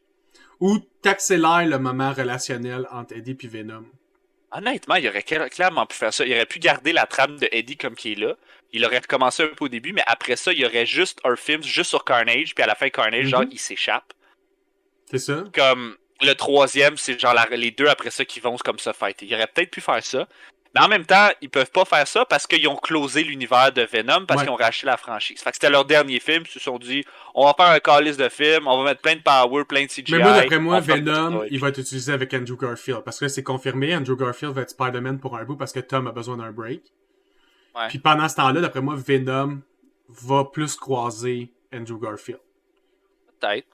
Ou t'accélères le moment relationnel entre Eddie et Venom. Honnêtement, il aurait clairement pu faire ça. Il aurait pu garder la trame de Eddie comme qui est là. Il aurait recommencé un peu au début, mais après ça, il y aurait juste un film juste sur Carnage, puis à la fin, Carnage, genre, il s'échappe. C'est ça. Comme le 3e, c'est genre les 2 après ça qui vont comme ça fighter. Ils auraient peut-être pu faire ça. Mais en même temps, ils peuvent pas faire ça parce qu'ils ont closé l'univers de Venom, parce qu'ils ont racheté la franchise. Fait que c'était leur dernier film, ils se sont dit, on va faire un calice de film, on va mettre plein de power, plein de CGI. Mais moi, d'après moi, Venom, il va être utilisé avec Andrew Garfield. Parce que c'est confirmé, Andrew Garfield va être Spider-Man pour un bout parce que Tom a besoin d'un break. Ouais. Puis pendant ce temps-là, d'après moi, Venom va plus croiser Andrew Garfield. Peut-être.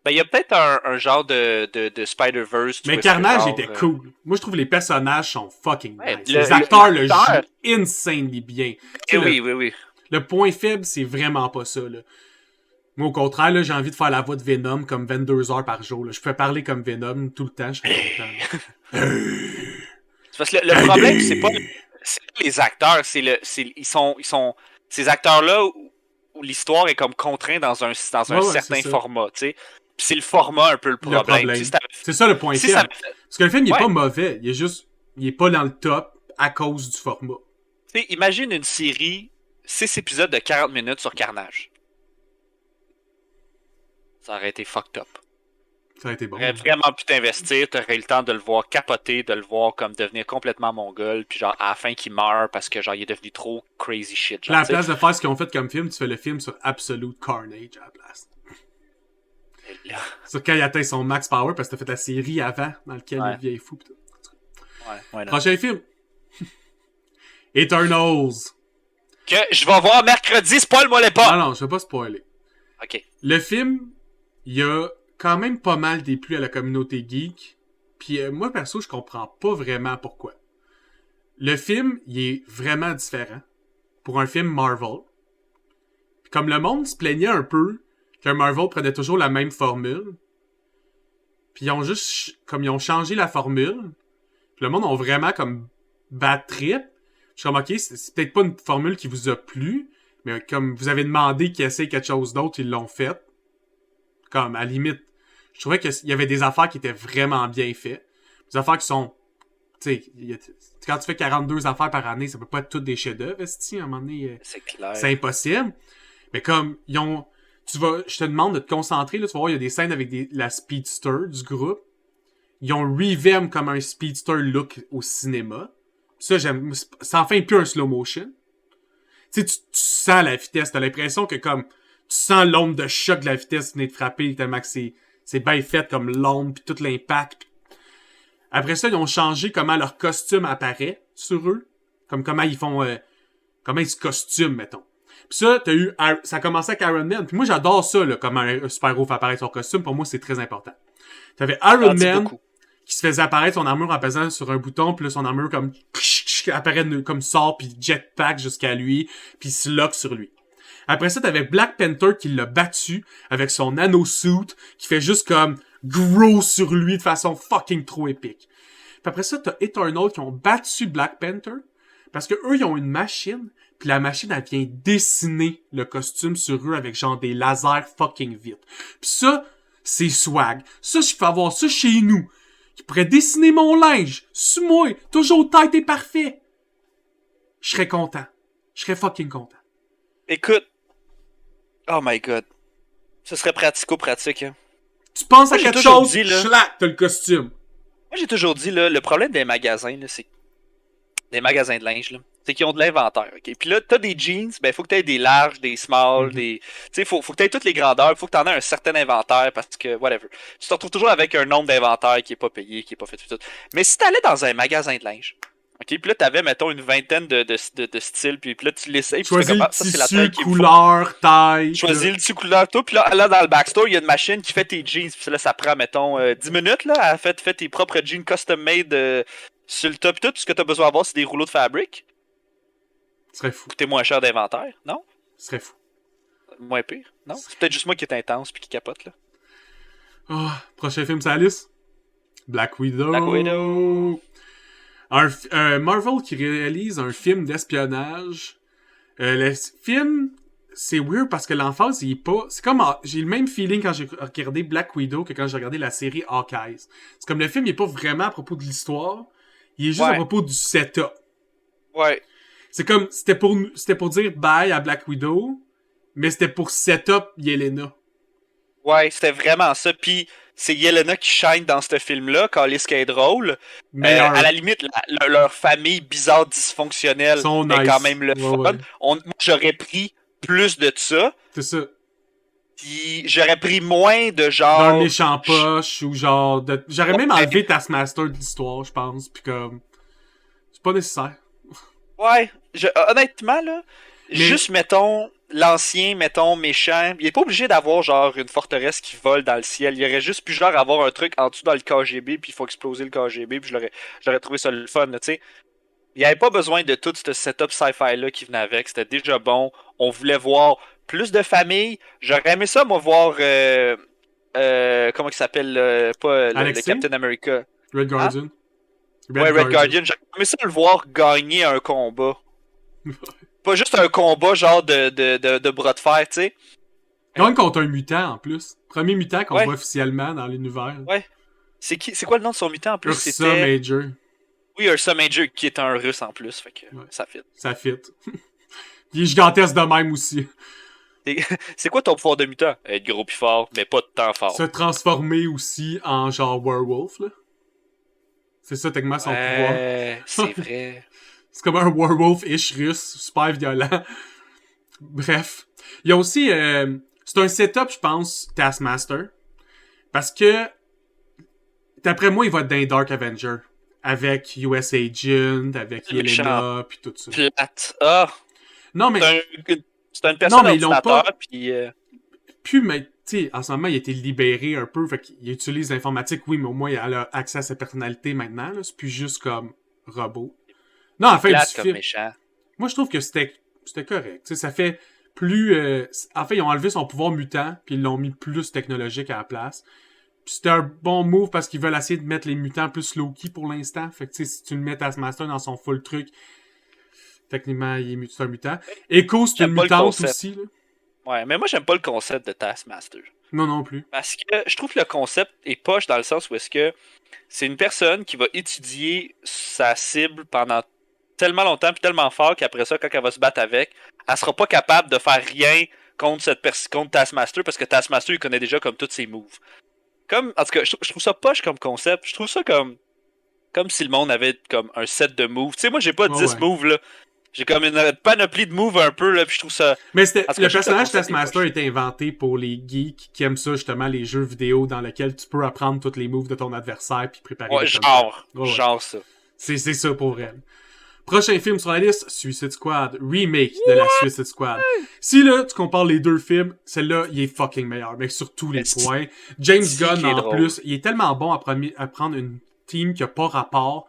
Ben, il y a peut-être un genre de Spider-Verse. Mais Carnage était cool. Moi, je trouve les personnages sont fucking nice. Les acteurs le jouent insanely bien. Oui. Le point faible, c'est vraiment pas ça. Là. Moi, au contraire, là, j'ai envie de faire la voix de Venom comme 22 heures par jour. Là. Je peux parler comme Venom tout le temps. Je serais content. C'est parce que le problème, c'est pas les acteurs. Ils sont ces acteurs-là où l'histoire est comme contrainte dans un certain format. T'sais. Puis c'est le format un peu le problème. C'est ça le point faible. Parce que le film, il est pas mauvais. Il est pas dans le top à cause du format. T'sais, imagine une série, 6 épisodes de 40 minutes sur Carnage. Ça aurait été fucked up. Ça aurait été bon. T'aurais vraiment pu t'investir, t'aurais eu le temps de le voir capoter, de le voir comme devenir complètement mongol, puis genre à la fin qu'il meurt parce que genre il est devenu trop crazy shit. Genre, à la place de faire ce qu'ils ont fait comme film, tu fais le film sur Absolute Carnage à la place. Sur quand il atteint son max power parce que t'as fait la série avant dans laquelle il devient fou. Prochain film. Eternals. Que je vais voir mercredi, spoil-moi les pas! Non, je vais pas spoiler. Ok. Le film, il y a quand même pas mal déplu à la communauté geek. Puis moi, perso, je comprends pas vraiment pourquoi. Le film, il est vraiment différent. Pour un film Marvel. Puis comme le monde se plaignait un peu que Marvel prenait toujours la même formule. Puis ils ont juste... Comme ils ont changé la formule. Puis le monde ont vraiment comme bad trip. Je suis comme, ok, c'est peut-être pas une formule qui vous a plu. Mais comme vous avez demandé qu'ils essayent quelque chose d'autre, ils l'ont fait. Comme, à la limite, je trouvais qu'il y avait des affaires qui étaient vraiment bien faites. Des affaires qui sont... Tu sais, quand tu fais 42 affaires par année, ça peut pas être toutes des chefs-d'œuvre, à un moment donné. C'est clair. C'est impossible. Mais comme, ils ont... Je te demande de te concentrer, là, tu vas voir, il y a des scènes avec la speedster du groupe. Ils ont revamp comme un speedster look au cinéma. Ça, j'aime... Ça en fait plus un slow motion. Tu sais, tu sens la vitesse. T'as l'impression que comme... Tu sens l'onde de choc de la vitesse qui venait de frapper tellement que c'est bien fait comme l'onde pis tout l'impact. Après ça, ils ont changé comment leur costume apparaît sur eux. Comme comment ils font... comment ils se costument, mettons. Pis ça, ça a commencé avec Iron Man. Puis moi, j'adore ça, là, comment un super-héros fait apparaître son costume. Pour moi, c'est très important. T'avais Iron Man qui se faisait apparaître son armure en pesant sur un bouton. Puis là, son armure comme... apparaît comme sort, puis jetpack jusqu'à lui. Puis il se lock sur lui. Après ça, t'avais Black Panther qui l'a battu avec son nanosuit qui fait juste comme gros sur lui de façon fucking trop épique. Puis après ça, t'as Eternal qui ont battu Black Panther parce que eux, ils ont une machine, puis la machine, elle vient dessiner le costume sur eux avec genre des lasers fucking vite. Puis ça, c'est swag. Ça, je peux avoir ça chez nous. Qui pourrait dessiner mon linge, sur moi, toujours tight et parfait. Je serais content. Je serais fucking content. Écoute, oh my god. Ce serait pratico-pratique. Hein. Tu penses à quelque chose, schlac, t'as le costume. Moi, j'ai toujours dit, là, le problème des magasins, là, c'est... Des magasins de linge, là, C'est qu'ils ont de l'inventaire, ok? Puis là, t'as des jeans, ben faut que t'aies des larges, des smalls, Mhm. des... Tu sais, faut que t'aies toutes les grandeurs, faut que t'en aies un certain inventaire, parce que, whatever. Tu te retrouves toujours avec un nombre d'inventaire qui est pas payé, qui est pas fait tout. Mais si t'allais dans un magasin de linge, ok? Puis là, t'avais, mettons, une vingtaine de styles, puis là, tu l'essayes, puis tu fais Choisis comme, le ah, ça, c'est la taille tissu, qu'il me faut. couleur, taille. Puis Choisis le dessus couleur, tout, puis là, dans le backstore, il y a une machine qui fait tes jeans, puis là, ça prend, mettons, 10 minutes, là, à fait tes propres jeans custom-made sur le top, tout ce que t'as besoin d'avoir, c'est des rouleaux de fabric. ce serait fou. Coûter moins cher d'inventaire, non? Ce serait fou. Moins pire, non? C'est peut-être juste moi qui est intense puis qui capote, là. Prochain film sur la liste? Black Widow. Black Widow. Un Marvel qui réalise un film d'espionnage. Le film, c'est weird parce que l'emphase, il est pas... C'est comme... J'ai le même feeling quand j'ai regardé Black Widow que quand j'ai regardé la série Hawkeye. C'est comme le film, il est pas vraiment à propos de l'histoire. Il est juste à propos du setup. Ouais. C'est comme... C'était pour dire bye à Black Widow, mais c'était pour setup Yelena. Ouais, c'était vraiment ça. Puis c'est Yelena qui shine dans ce film-là, Callis qui est drôle. À la limite, leur famille bizarre dysfonctionnelle sont est nice. quand même le fun. Ouais. Moi, j'aurais pris plus de ça. C'est ça. Puis j'aurais pris moins de genre... D'un méchant poche ou genre... J'aurais même enlevé Taskmaster de l'histoire, je pense. Puis comme... C'est pas nécessaire. Ouais. Honnêtement, là... Juste, mettons, l'ancien, mettons, méchant. Il est pas obligé d'avoir, genre, une forteresse qui vole dans le ciel. Il aurait juste pu, genre, avoir un truc en dessous dans le KGB, puis il faut exploser le KGB, puis j'aurais trouvé ça le fun, tu sais. Il n'y avait pas besoin de tout ce setup sci-fi-là qui venait avec. C'était déjà bon. On voulait voir plus de familles. J'aurais aimé ça, moi, voir... comment il s'appelle? Pas le Captain America. Red Guardian. Red Guardian. J'aurais aimé ça le voir gagner un combat. Pas juste un combat genre de bras de fer, tu sais. Gagne contre un mutant en plus. Premier mutant qu'on voit officiellement dans l'univers. Ouais. C'est quoi le nom de son mutant en plus? Ursa Major. Oui, Ursa Major qui est un russe en plus, fait que ça fit. Ça fit. Il est gigantesque de même aussi. C'est quoi ton pouvoir de mutant? Être gros pis fort, mais pas de temps fort. Se transformer aussi en genre werewolf, là. C'est ça, techniquement, son pouvoir. C'est vrai. C'est comme un werewolf-ish russe, super violent. Bref. Il y a aussi... c'est un setup, je pense, Taskmaster. Parce que... D'après moi, il va être dans Dark Avenger. Avec US Agent, avec Yelena, puis tout ça. Plate. Ah! Non, mais... C'est une personne ordinateur, puis... Puis, mais, tu sais, en ce moment, il a été libéré un peu, fait qu'il utilise l'informatique, oui, mais au moins, il a accès à sa personnalité maintenant, là. C'est plus juste comme robot. Non, en fait, comme méchant. Moi, je trouve que c'était correct. T'sais, ça fait plus... En fait, ils ont enlevé son pouvoir mutant, puis ils l'ont mis plus technologique à la place. Puis c'était un bon move parce qu'ils veulent essayer de mettre les mutants plus low-key pour l'instant. Fait que, tu sais, si tu le mets Taskmaster dans son full truc, techniquement, c'est un mutant. Echo, c'est une mutante aussi, là. Ouais, mais moi, j'aime pas le concept de Taskmaster. Non plus. Parce que je trouve que le concept est poche dans le sens où est-ce que c'est une personne qui va étudier sa cible pendant tellement longtemps puis tellement fort qu'après ça, quand elle va se battre avec, elle sera pas capable de faire rien contre contre Taskmaster parce que Taskmaster, il connaît déjà comme tous ses moves. En tout cas, je trouve ça poche comme concept. Je trouve ça comme si le monde avait comme un set de moves. Tu sais, moi, j'ai pas 10 moves, là. J'ai comme une panoplie de moves un peu, là, puis je trouve ça... Mais le personnage Taskmaster a été inventé pour les geeks qui aiment ça, justement, les jeux vidéo dans lesquels tu peux apprendre tous les moves de ton adversaire puis préparer... Ouais, genre ça. C'est ça pour elle. Prochain film sur la liste, Suicide Squad. Remake de la Suicide Squad. Si là, tu compares les deux films, celle-là, il est fucking meilleur, mais sur tous les points. James Gunn, en plus, il est tellement bon à prendre une team qui a pas rapport,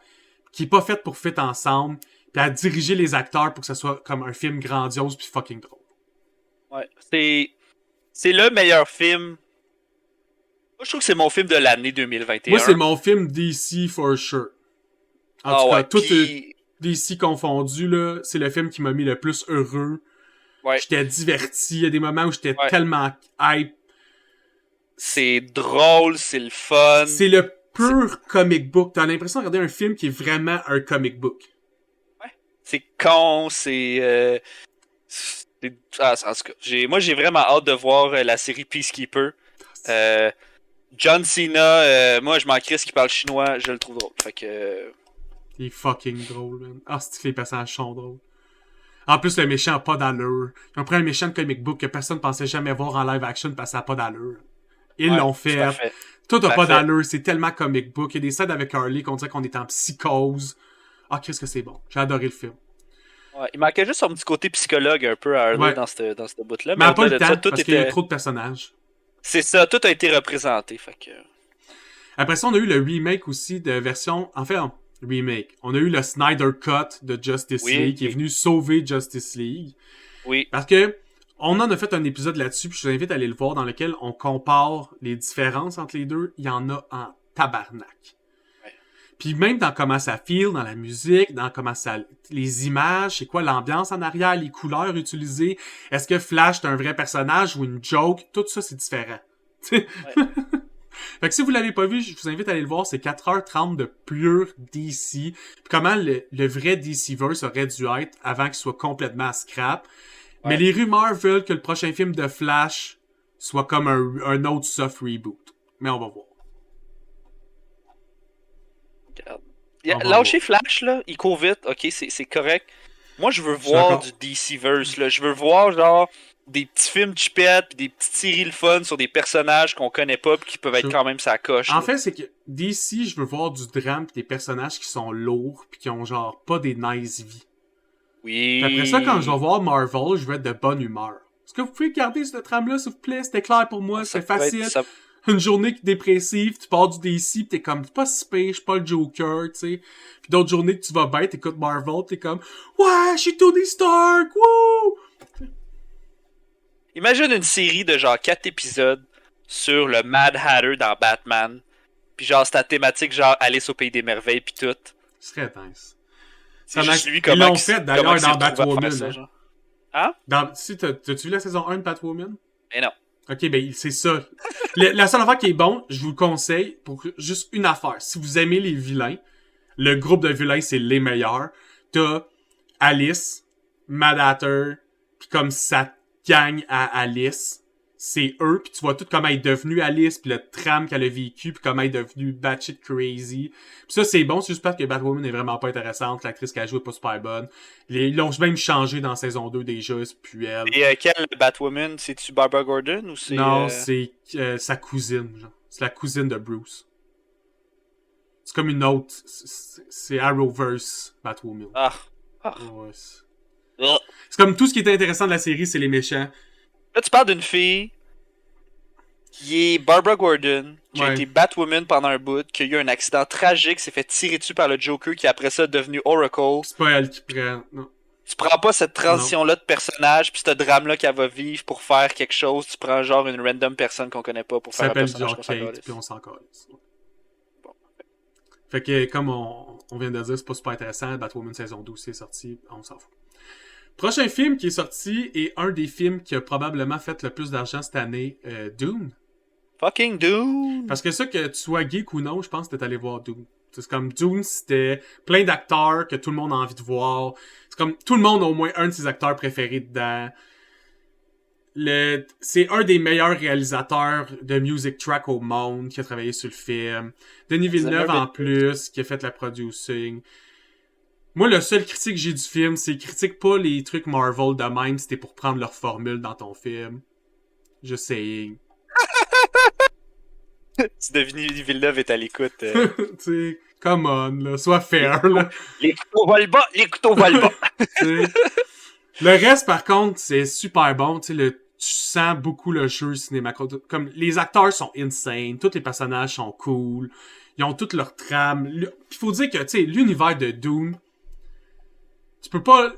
qui est pas faite pour fit ensemble, puis à diriger les acteurs pour que ça soit comme un film grandiose puis fucking drôle. Ouais, c'est le meilleur film. Moi, je trouve que c'est mon film de l'année 2021. Moi, c'est mon film DC for sure. En tout cas, tout DC confondu, là, c'est le film qui m'a mis le plus heureux. Ouais. J'étais diverti. Il y a des moments où j'étais tellement hype. C'est drôle, c'est le fun. C'est le pur comic book. T'as l'impression de regarder un film qui est vraiment un comic book. Ouais. C'est con, c'est... en tout cas, moi, j'ai vraiment hâte de voir la série Peacekeeper. John Cena, moi, je m'en crisse qui parle chinois, je le trouve drôle. Fait que... Il est fucking drôle, man. Ah, c'est que les personnages sont drôles. En plus, le méchant a pas d'allure. Ils ont pris un méchant de comic book que personne pensait jamais voir en live action parce que ça a pas d'allure. Ils l'ont fait. Tout a pas d'allure. C'est tellement comic book. Il y a des scènes avec Harley qu'on dirait qu'on est en psychose. Ah, qu'est-ce que c'est bon. J'ai adoré le film. Ouais, il manquait juste son petit côté psychologue un peu à Harley dans cette bout-là. Mais pas le temps, parce qu'il y a trop de personnages. C'est ça, tout a été représenté. Fait que... Après ça, on a eu le remake aussi de version... En fait, remake. On a eu le Snyder Cut de Justice League qui est venu sauver Justice League. Oui. Parce que on en a fait un épisode là-dessus, puis je vous invite à aller le voir, dans lequel on compare les différences entre les deux. Il y en a en tabarnak. Ouais. Puis même dans comment ça feel, dans la musique, dans comment ça... les images, c'est quoi l'ambiance en arrière, les couleurs utilisées, est-ce que Flash est un vrai personnage ou une joke, tout ça c'est différent. Ouais. Fait que si vous l'avez pas vu, je vous invite à aller le voir, c'est 4h30 de pure DC. Puis comment le vrai DCverse aurait dû être avant qu'il soit complètement à scrap. Ouais. Mais les rumeurs veulent que le prochain film de Flash soit comme un autre soft reboot. Mais on va voir. Lâcher Flash, là, il court vite, ok, c'est correct. Moi, je veux voir du DCverse, là. Je veux voir, genre, des petits films chipettes pis des petites séries le fun sur des personnages qu'on connaît pas pis qui peuvent être quand même sa coche. En fait, c'est que DC, je veux voir du drame pis des personnages qui sont lourds pis qui ont genre pas des nice vies. Oui. Pis après ça, quand je vais voir Marvel, je vais être de bonne humeur. Est-ce que vous pouvez garder ce trame-là, s'il vous plaît? C'était clair pour moi, c'est facile. Une journée dépressive, tu pars du DC pis t'es comme, pas si pire, je suis pas le Joker, tu sais. Pis d'autres journées que tu vas bien, t'écoutes Marvel, t'es comme, ouais, je suis Tony Stark, wouh! Imagine une série de genre 4 épisodes sur le Mad Hatter dans Batman. Puis genre, c'est la thématique genre Alice au Pays des Merveilles pis tout. Ce serait nice. C'est juste lui Ils l'ont fait d'ailleurs dans Batwoman. Ça, hein? T'as-tu vu la saison 1 de Batwoman? Eh non. Ok, ben c'est ça. La seule affaire qui est bon, je vous le conseille pour juste une affaire. Si vous aimez les vilains, le groupe de vilains, c'est les meilleurs. T'as Alice, Mad Hatter, pis comme ça gang à Alice, c'est eux, puis tu vois tout comment elle est devenue Alice, puis le tram qu'elle a vécu, puis comment elle est devenue batshit crazy. Puis ça, c'est bon, c'est juste parce que Batwoman est vraiment pas intéressante, l'actrice qu'elle joue est pas super bonne. Ils l'ont même changé dans saison 2 déjà, c'est plus elle. Et quelle Batwoman? C'est-tu Barbara Gordon ou c'est... Non, c'est sa cousine, genre. C'est la cousine de Bruce. C'est comme une autre... C'est Arrowverse Batwoman. Ouais, c'est comme tout ce qui est intéressant de la série, c'est les méchants. Là, tu parles d'une fille qui est Barbara Gordon, qui a été Batwoman pendant un bout, qui a eu un accident tragique, s'est fait tirer dessus par le Joker, qui après ça est devenu Oracle. C'est pas elle qui prend, non. Tu prends pas cette transition-là de personnage, puis ce drame-là qu'elle va vivre pour faire quelque chose, tu prends genre une random personne qu'on connaît pas pour faire un personnage qu'on s'en calisse. Puis on s'en calisse. Bon. Fait que comme on vient de dire, c'est pas super intéressant, Batwoman saison 12 c'est sorti, on s'en fout. Prochain film qui est sorti et un des films qui a probablement fait le plus d'argent cette année, Dune. Fucking Dune! Parce que ça, que tu sois geek ou non, je pense que t'es allé voir Dune. C'est comme Dune, c'était plein d'acteurs que tout le monde a envie de voir. C'est comme tout le monde a au moins un de ses acteurs préférés dedans. C'est un des meilleurs réalisateurs de music track au monde qui a travaillé sur le film. Denis Villeneuve en plus, qui a fait la producing. Moi, le seul critique que j'ai du film, c'est critique pas les trucs Marvel de même si t'es pour prendre leur formule dans ton film. Je sais. Si Denis Villeneuve est à l'écoute. Tu sais, come on, là, sois fair, là. Les couteaux volent bas, les couteaux volent bas. Le reste, par contre, c'est super bon. Tu sais, tu sens beaucoup le jeu cinéma. Comme les acteurs sont insane, tous les personnages sont cool, ils ont toutes leurs trames. Il faut dire que, tu sais, l'univers de Dune, tu peux pas...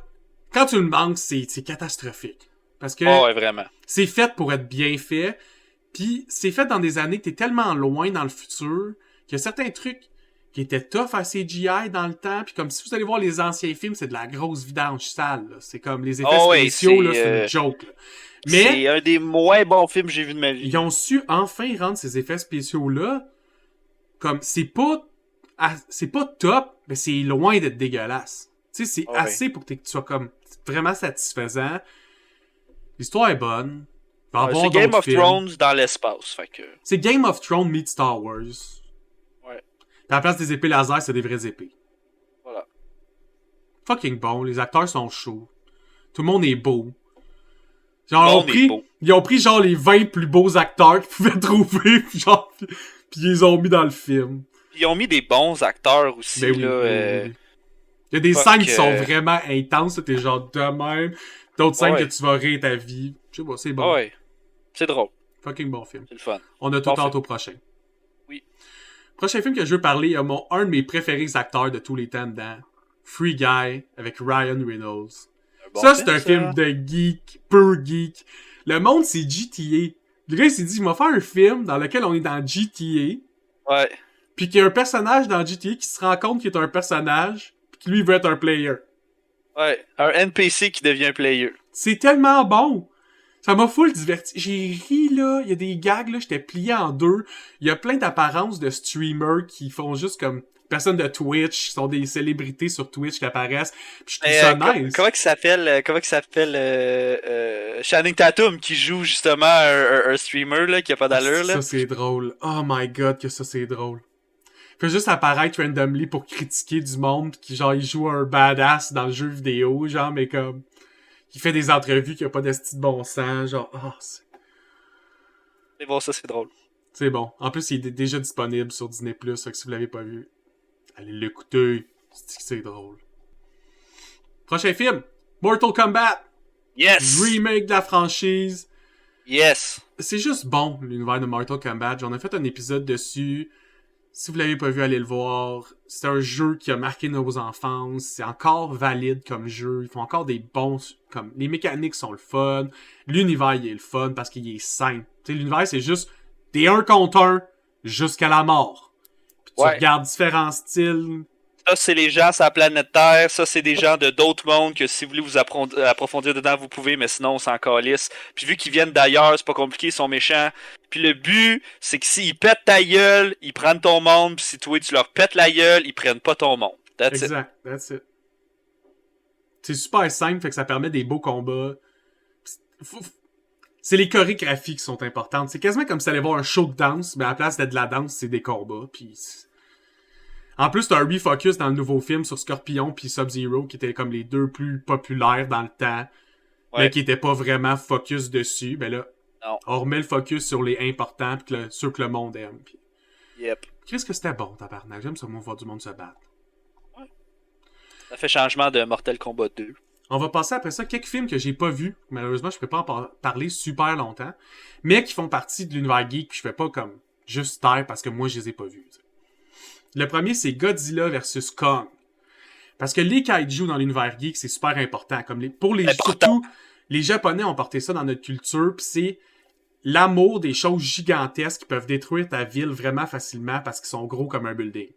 Quand tu le manques, c'est catastrophique. Parce que ouais, vraiment. C'est fait pour être bien fait. Puis c'est fait dans des années que t'es tellement loin dans le futur qu'il y a certains trucs qui étaient tough à CGI dans le temps. Puis comme si vous allez voir les anciens films, c'est de la grosse vidange sale. Là. C'est comme les effets spéciaux, là, c'est une joke. Là. Mais c'est un des moins bons films que j'ai vu de ma vie. Ils ont su enfin rendre ces effets spéciaux-là comme... C'est pas top, mais c'est loin d'être dégueulasse. Tu sais, c'est assez pour que tu sois comme vraiment satisfaisant. L'histoire est bonne. C'est Game of Thrones dans l'espace. Fait que... C'est Game of Thrones meets Star Wars. Ouais. Puis à la place des épées laser, c'est des vraies épées. Voilà. fucking bon. Les acteurs sont chauds. Tout le monde est beau. Genre, ils ont pris genre les 20 plus beaux acteurs qu'ils pouvaient trouver, puis ils les ont mis dans le film. Ils ont mis des bons acteurs aussi, ben oui, là. oui. Il y a des scènes qui sont vraiment intenses, t'es genre de même. D'autres scènes que tu vas rire ta vie. Je sais pas, c'est bon. Ouais. C'est drôle. Fucking bon film. C'est le fun. On a tout hâte au prochain. Oui. Prochain film que je veux parler, il y a un de mes préférés acteurs de tous les temps dedans. Free Guy, avec Ryan Reynolds. Bon ça, c'est un film de geek, pur geek. Le monde, c'est GTA. Le gars, il s'est dit, il va faire un film dans lequel on est dans GTA. Ouais. Puis qu'il y a un personnage dans GTA qui se rend compte qu'il est un personnage, puis que lui, il veut être un player. Ouais, un NPC qui devient un player. C'est tellement bon. Ça m'a full diverti. J'ai ri, là. Il y a des gags, là. J'étais plié en deux. Il y a plein d'apparences de streamers qui font juste comme personnes de Twitch, qui sont des célébrités sur Twitch qui apparaissent. Puis je trouve ça nice. Comment il s'appelle Channing Tatum qui joue justement un streamer là, qui a pas d'allure là. Ça c'est drôle. Oh my god que ça c'est drôle. Il fait juste apparaître randomly pour critiquer du monde qui genre il joue un badass dans le jeu vidéo genre mais comme il fait des entrevues qui a pas d'esti de bon sens genre c'est bon ça c'est drôle. C'est bon. En plus il est déjà disponible sur Disney+, que si vous l'avez pas vu allez l'écouter. C'est drôle. Prochain film. Mortal Kombat. Yes. Remake de la franchise. Yes. C'est juste bon, l'univers de Mortal Kombat. J'en ai fait un épisode dessus. Si vous l'avez pas vu, allez le voir. C'est un jeu qui a marqué nos enfances. C'est encore valide comme jeu. Ils font encore des bons... comme les mécaniques sont le fun. L'univers, il est le fun parce qu'il est simple. Tu sais, l'univers, c'est juste des 1 contre 1 jusqu'à la mort. Tu regardes différents styles. Ça, c'est les gens sur la planète Terre. Ça, c'est des gens de d'autres mondes que si vous voulez vous approfondir dedans, vous pouvez, mais sinon, on s'en calisse. Puis vu qu'ils viennent d'ailleurs, c'est pas compliqué, ils sont méchants. Puis le but, c'est que s'ils pètent ta gueule, ils prennent ton monde. Puis si toi, tu leur pètes la gueule, ils prennent pas ton monde. That's it. C'est super simple, fait que ça permet des beaux combats. C'est les chorégraphies qui sont importantes. C'est quasiment comme si t'allais voir un show de danse, mais à la place d'être de la danse, c'est des combats. Puis en plus, t'as un refocus dans le nouveau film sur Scorpion puis Sub-Zero, qui étaient comme les deux plus populaires dans le temps, mais qui étaient pas vraiment focus dessus. Ben là, on remet le focus sur les importants puis ceux que le monde aime. Puis... Yep. Qu'est-ce que c'était bon, tabarnak? J'aime ça, moi, voir du monde se battre. Ouais. Ça fait changement de Mortal Kombat 2. On va passer après ça quelques films que j'ai pas vus. Malheureusement, je peux pas en parler super longtemps. Mais qui font partie de l'univers geek. Puis je fais pas comme juste taire parce que moi, je les ai pas vus. T'sais. Le premier, c'est Godzilla vs Kong. Parce que les kaiju dans l'univers geek, c'est super important. Comme surtout, les Japonais ont porté ça dans notre culture. Puis c'est l'amour des choses gigantesques qui peuvent détruire ta ville vraiment facilement parce qu'ils sont gros comme un building.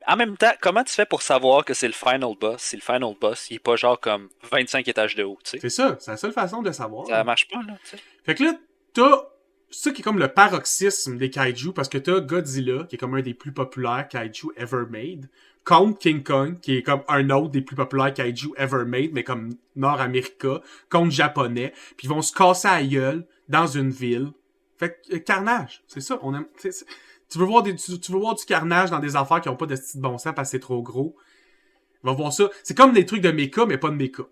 En même temps, comment tu fais pour savoir que c'est le final boss? Si le final boss, il est pas genre comme 25 étages de haut, tu sais. C'est ça, c'est la seule façon de le savoir. Ça marche pas, là, tu sais. Fait que là, t'as ça qui est comme le paroxysme des kaiju, parce que t'as Godzilla, qui est comme un des plus populaires kaiju ever made, contre King Kong, qui est comme un autre des plus populaires kaiju ever made, mais comme Nord-América, contre Japonais, puis ils vont se casser la gueule dans une ville. Fait que, carnage, c'est ça, on aime... Tu veux voir du carnage dans des affaires qui ont pas de style de bon sens parce que c'est trop gros. Va voir ça. C'est comme des trucs de mecha, mais pas de mecha.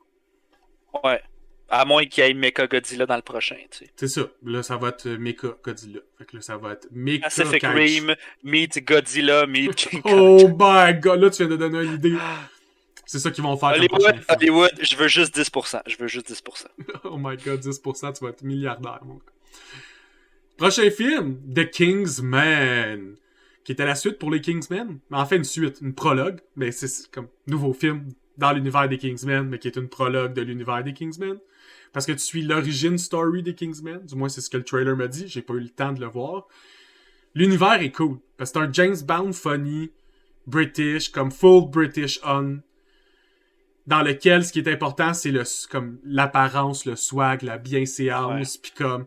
Ouais. À moins qu'il y ait Mecha Godzilla dans le prochain, tu sais. C'est ça. Là, ça va être Mecha Godzilla. Fait que là, ça va être Mecha Pacific Rim, meet Godzilla, meet King Kong. Oh my god, là, tu viens de donner une idée. C'est ça qu'ils vont faire. Hollywood, je veux juste 10%. Je veux juste 10%. Oh my god, 10%, tu vas être milliardaire, mon gars. Prochain film, The Kingsman, qui était la suite pour les Kingsmen. En fait, une suite, une prologue, mais c'est comme nouveau film dans l'univers des Kingsmen, mais qui est une prologue de l'univers des Kingsmen. Parce que tu suis l'origine story des Kingsmen, du moins c'est ce que le trailer m'a dit, j'ai pas eu le temps de le voir. L'univers est cool, parce que c'est un James Bond funny, British, comme full British on, dans lequel ce qui est important, c'est comme l'apparence, le swag, la bienséance, puis comme...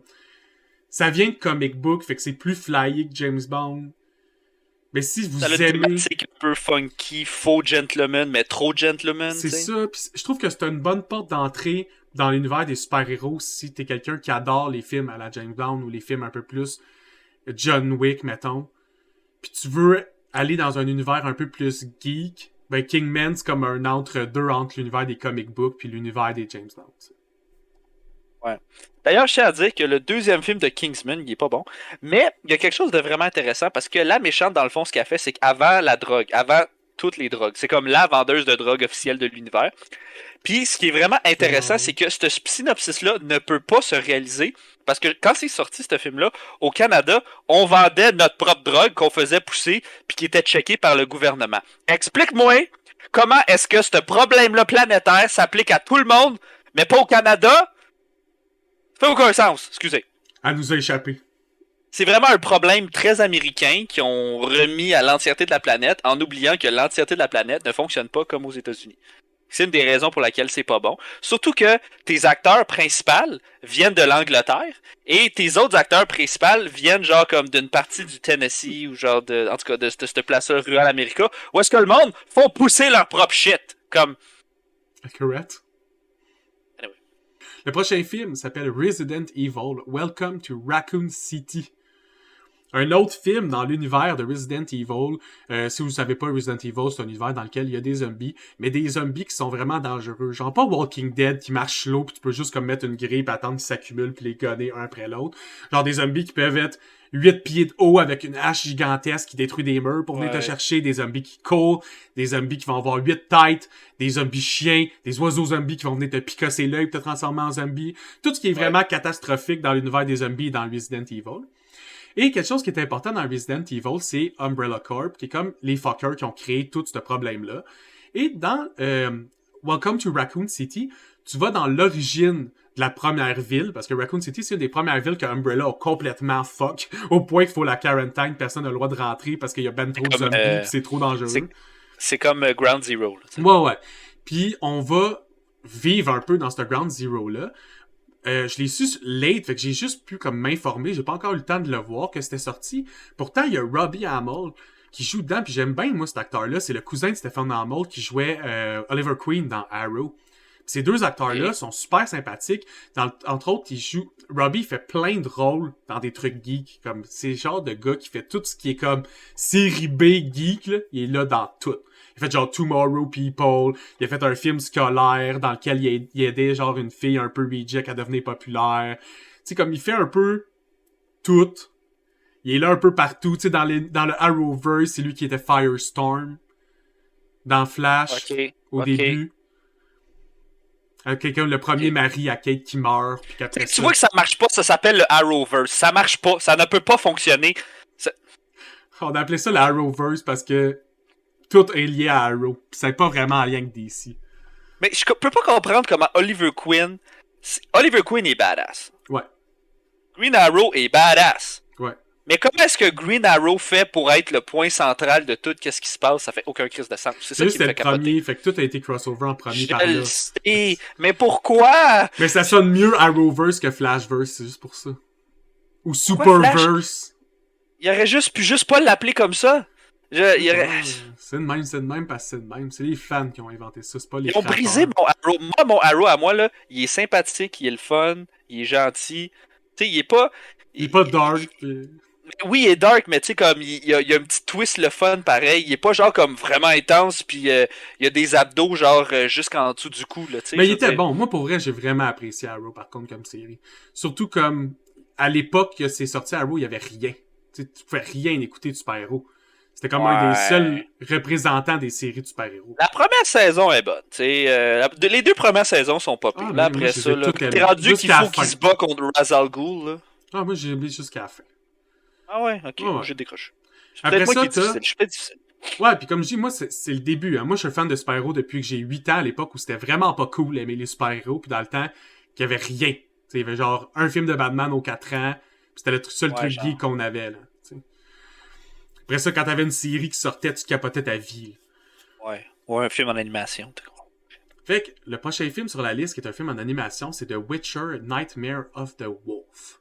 Ça vient de comic book, fait que c'est plus flyé que James Bond. Mais si vous aimez... C'est un peu funky, faux gentleman, mais trop gentleman. C'est ça, pis je trouve que c'est une bonne porte d'entrée dans l'univers des super-héros si t'es quelqu'un qui adore les films à la James Bond ou les films un peu plus John Wick, mettons. Puis tu veux aller dans un univers un peu plus geek, Ben, Kingman, c'est comme un entre-deux entre l'univers des comic books puis l'univers des James Bond. Ouais. D'ailleurs, je tiens à dire que le deuxième film de Kingsman, il est pas bon. Mais il y a quelque chose de vraiment intéressant parce que la méchante, dans le fond, ce qu'elle fait, c'est qu'avant la drogue, avant toutes les drogues, c'est comme la vendeuse de drogue officielle de l'univers. Puis ce qui est vraiment intéressant, c'est que ce synopsis-là ne peut pas se réaliser parce que quand c'est sorti ce film-là, au Canada, on vendait notre propre drogue qu'on faisait pousser puis qui était checkée par le gouvernement. Explique-moi comment est-ce que ce problème-là planétaire s'applique à tout le monde, mais pas au Canada? Ça fait aucun sens, excusez. Elle nous a échappé. C'est vraiment un problème très américain qui ont remis à l'entièreté de la planète en oubliant que l'entièreté de la planète ne fonctionne pas comme aux États-Unis. C'est une des raisons pour laquelle c'est pas bon. Surtout que tes acteurs principaux viennent de l'Angleterre et tes autres acteurs principaux viennent genre comme d'une partie du Tennessee ou genre de, en tout cas de cette place-là rurale America où est-ce que le monde font pousser leur propre shit. Comme. Correct. Anyway. Le prochain film s'appelle Resident Evil Welcome to Raccoon City. Un autre film dans l'univers de Resident Evil. Si vous ne savez pas, Resident Evil, c'est un univers dans lequel il y a des zombies, mais des zombies qui sont vraiment dangereux. Genre pas Walking Dead qui marche slow, puis tu peux juste comme mettre une grille, puis attendre qu'ils s'accumulent, puis les gonner un après l'autre. Genre des zombies qui peuvent être 8 pieds de haut avec une hache gigantesque qui détruit des murs pour venir te chercher, des zombies qui courent, des zombies qui vont avoir 8 têtes, des zombies chiens, des oiseaux zombies qui vont venir te picasser l'œil pour te transformer en zombie. Tout ce qui est vraiment catastrophique dans l'univers des zombies et dans Resident Evil. Et quelque chose qui est important dans Resident Evil, c'est Umbrella Corp, qui est comme les fuckers qui ont créé tout ce problème-là. Et dans Welcome to Raccoon City, tu vas dans l'origine de la première ville, parce que Raccoon City, c'est une des premières villes que Umbrella a complètement fuck, au point qu'il faut la quarantine, personne n'a le droit de rentrer parce qu'il y a ben trop de zombies et c'est trop dangereux. C'est comme Ground Zero. Ouais. Puis on va vivre un peu dans ce Ground Zero-là. Je l'ai su late, fait que j'ai juste pu comme m'informer, j'ai pas encore eu le temps de le voir que c'était sorti. Pourtant, il y a Robbie Amell qui joue dedans, puis j'aime bien moi cet acteur-là, c'est le cousin de Stephen Amell qui jouait Oliver Queen dans Arrow. Ces deux acteurs-là sont super sympathiques. Entre autres, Robbie fait plein de rôles dans des trucs geeks, comme c'est le genre de gars qui fait tout ce qui est comme série B geek, là, il est là dans tout. Il a fait genre Tomorrow People, il a fait un film scolaire dans lequel il aidait genre une fille un peu reject à devenir populaire. Tu sais, comme il fait un peu tout. Il est là un peu partout. Tu sais, dans le Arrowverse, c'est lui qui était Firestorm. Dans Flash, au début. Quelqu'un, le premier mari à Kate qui meurt. Puis qu'après tu vois que ça marche pas, ça s'appelle le Arrowverse. Ça marche pas, ça ne peut pas fonctionner. On a appelé ça le Arrowverse parce que tout est lié à Arrow. Pis c'est pas vraiment en lien avec DC. Mais je peux pas comprendre comment Oliver Queen est badass. Ouais. Green Arrow est badass. Ouais. Mais comment est-ce que Green Arrow fait pour être le point central de tout ce qui se passe? Ça fait aucun crise de sens. C'est ça qui me fait capoter. Premier, fait que tout a été crossover en premier par là. Je le sais, mais pourquoi? Mais ça sonne mieux Arrowverse que Flashverse, c'est juste pour ça. Ou Superverse. Il aurait juste pas l'appeler comme ça. C'est de même parce que c'est de même. C'est les fans qui ont inventé ça, c'est pas les Ils ont brisé mon Arrow. Moi, mon Arrow à moi, là, il est sympathique, il est le fun, il est gentil. Tu sais, il est pas... Il est pas dark. Oui, il est dark, mais tu sais, comme, il y a un petit twist le fun, pareil. Il est pas genre comme vraiment intense, puis il y a des abdos genre jusqu'en dessous du cou, là, tu sais. Mais il était bon. Moi, pour vrai, j'ai vraiment apprécié Arrow, par contre, comme série. Surtout comme, à l'époque que c'est sorti Arrow, il y avait rien. Tu pouvais rien écouter de super-héros. C'était comme un des seuls représentants des séries de super-héros. La première saison est bonne. Les deux premières saisons sont pas pires. Là, après ça, t'es rendu qu'il faut qu'il se bat contre Ra's al Ghul. Là. Ah, moi, j'ai oublié jusqu'à la fin. Ah ouais, ok, moi, je décroche. Après ça, je suis pas difficile. Ouais, puis comme je dis, moi, c'est le début. Hein. Moi, je suis fan de super-héros depuis que j'ai 8 ans, à l'époque où c'était vraiment pas cool d'aimer les super-héros, puis dans le temps, qu'il y avait rien. T'sais, il y avait genre un film de Batman aux 4 ans, puis c'était le seul truc geek qu'on avait, là. Après ça, quand t'avais une série qui sortait, tu capotais ta vie. Là. Ouais, un film en animation. Fait que le prochain film sur la liste, qui est un film en animation, c'est The Witcher Nightmare of the Wolf.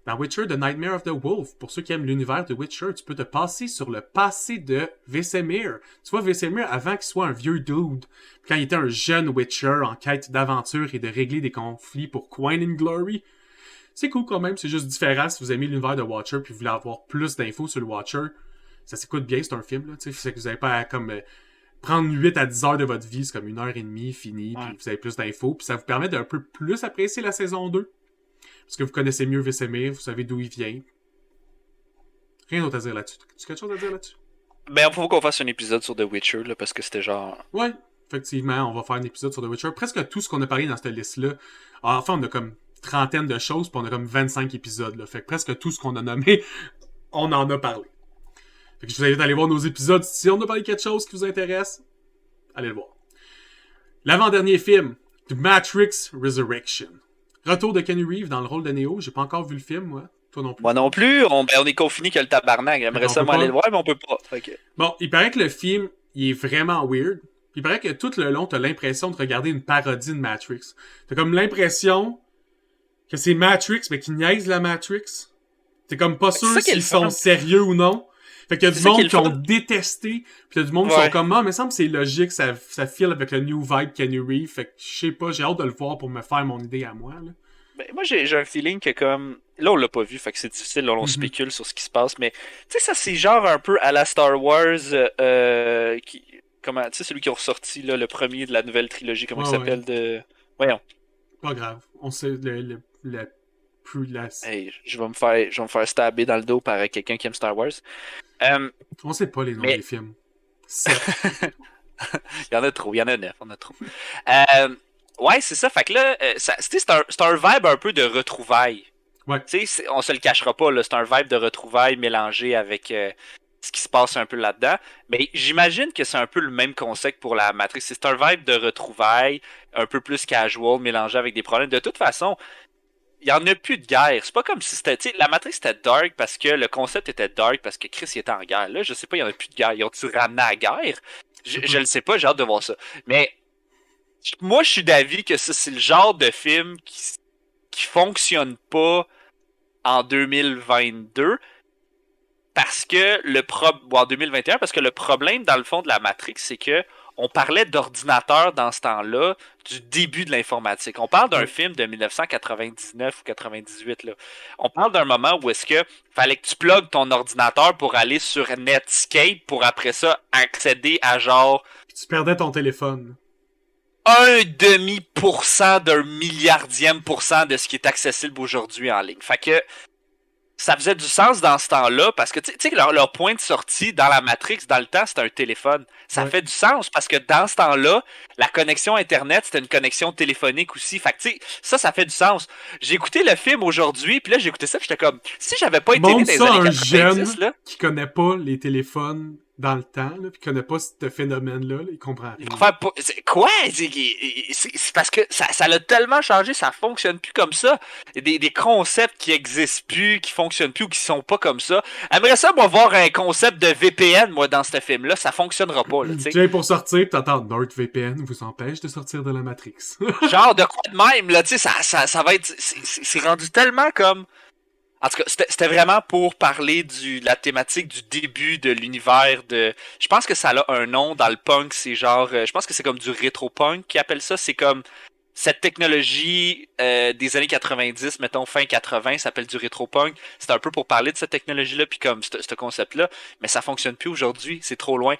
Dans Witcher The Nightmare of the Wolf, pour ceux qui aiment l'univers de Witcher, tu peux te passer sur le passé de Vesemir. Tu vois, Vesemir, avant qu'il soit un vieux dude, quand il était un jeune Witcher en quête d'aventure et de régler des conflits pour Queen and Glory, c'est cool quand même, c'est juste différent si vous aimez l'univers de Watcher puis vous voulez avoir plus d'infos sur le Watcher. Ça s'écoute bien, c'est un film, là, tu sais, c'est que vous n'avez pas à comme prendre 8 à 10 heures de votre vie, c'est comme 1h30 fini, Ouais. puis vous avez plus d'infos, puis ça vous permet d'un peu plus apprécier la saison 2. Parce que vous connaissez mieux Vesemir, vous savez d'où il vient. Rien d'autre à dire là-dessus. Tu as quelque chose à dire là-dessus? Ben, il faut qu'on fasse un épisode sur The Witcher, là, parce que c'était genre... Ouais, effectivement, on va faire un épisode sur The Witcher. Presque tout ce qu'on a parlé dans cette liste-là. Enfin, on a comme trentaine de choses, puis on a comme 25 épisodes, là. Fait que presque tout ce qu'on a nommé, on en a parlé. Fait que je vous invite à aller voir nos épisodes. Si on a parlé de quelque chose qui vous intéresse, allez le voir. L'avant-dernier film, The Matrix Resurrection. Retour de Keanu Reeves dans le rôle de Neo. J'ai pas encore vu le film, moi. Toi non plus. Moi non plus, on est confiné que le tabarnak. J'aimerais ça aller le voir, mais on peut pas. Okay. Bon, il paraît que le film, il est vraiment weird. Il paraît que tout le long, t'as l'impression de regarder une parodie de Matrix. T'as comme l'impression que c'est Matrix, mais qu'ils niaisent la Matrix. T'es comme pas sûr s'ils sont sérieux ou non. Fait qu'il y a du monde qui ont détesté, puis il y a du monde qui sont comme, mais il me semble que c'est logique, ça file avec le new vibe Keanu Reeves. Fait que je sais pas, j'ai hâte de le voir pour me faire mon idée à moi, là. Ben, moi, j'ai un feeling que comme... Là, on l'a pas vu, fait que c'est difficile, là, on spécule sur ce qui se passe, mais tu sais, ça, c'est genre un peu à la Star Wars, comment, tu sais, celui qui a ressorti, là, le premier de la nouvelle trilogie, comment il s'appelle, de... Voyons. Pas grave, on sait Hey, je vais me faire stabber dans le dos par quelqu'un qui aime Star Wars. On sait pas les noms des films. Il y en a trop, il y en a 9, on a trop. Ouais, c'est ça. Fait que là, c'est un vibe un peu de retrouvailles. Ouais. Tu sais, on se le cachera pas, là. C'est un vibe de retrouvailles mélangé avec ce qui se passe un peu là-dedans. Mais j'imagine que c'est un peu le même concept pour la Matrix. C'est un vibe de retrouvailles un peu plus casual, mélangé avec des problèmes. De toute façon, il y en a plus de guerre. C'est pas comme si c'était... Tu sais, la Matrix était dark parce que le concept était dark parce que Chris il était en guerre. Là, je sais pas, il y en a plus de guerre. Ils ont-tu ramené à la guerre? Je le sais pas, j'ai hâte de voir ça. Mais... moi, je suis d'avis que ça, c'est le genre de film qui fonctionne pas en 2022 parce que en 2021, parce que le problème dans le fond de la Matrix, c'est que on parlait d'ordinateur dans ce temps-là, du début de l'informatique. On parle d'un film de 1999 ou 98 là. On parle d'un moment où est-ce que fallait que tu plugues ton ordinateur pour aller sur Netscape pour après ça accéder à genre... Puis tu perdais ton téléphone. 0,5% d'un milliardième % de ce qui est accessible aujourd'hui en ligne. Fait que ça faisait du sens dans ce temps-là parce que tu sais leur point de sortie dans la Matrix, dans le temps, c'était un téléphone. Ça fait du sens parce que dans ce temps-là, la connexion Internet, c'était une connexion téléphonique aussi. Fait que tu sais, ça fait du sens. J'ai écouté le film aujourd'hui, puis là, j'ai écouté ça, puis j'étais comme, si j'avais pas été né dans les années 90, jeune là, qui connaît pas les téléphones dans le temps, là, puis connaît pas ce phénomène-là, là, il comprend rien. Quoi? C'est parce que ça l'a tellement changé, ça fonctionne plus comme ça. Des concepts qui existent plus, qui fonctionnent plus ou qui sont pas comme ça. J'aimerais ça, moi, voir un concept de VPN, moi, dans ce film-là. Ça fonctionnera pas, là, tu sais. Tu viens pour sortir, pis t'entends NordVPN vous empêche de sortir de la Matrix. Genre de quoi de même, là, tu sais, ça va être... C'est rendu tellement comme... En tout cas, c'était vraiment pour parler de la thématique du début de l'univers de... Je pense que ça a un nom dans le punk, c'est genre... je pense que c'est comme du rétro-punk qui appelle ça. C'est comme cette technologie des années 90, mettons fin 80, ça s'appelle du rétro-punk. C'est un peu pour parler de cette technologie-là, puis comme ce concept-là. Mais ça fonctionne plus aujourd'hui, c'est trop loin.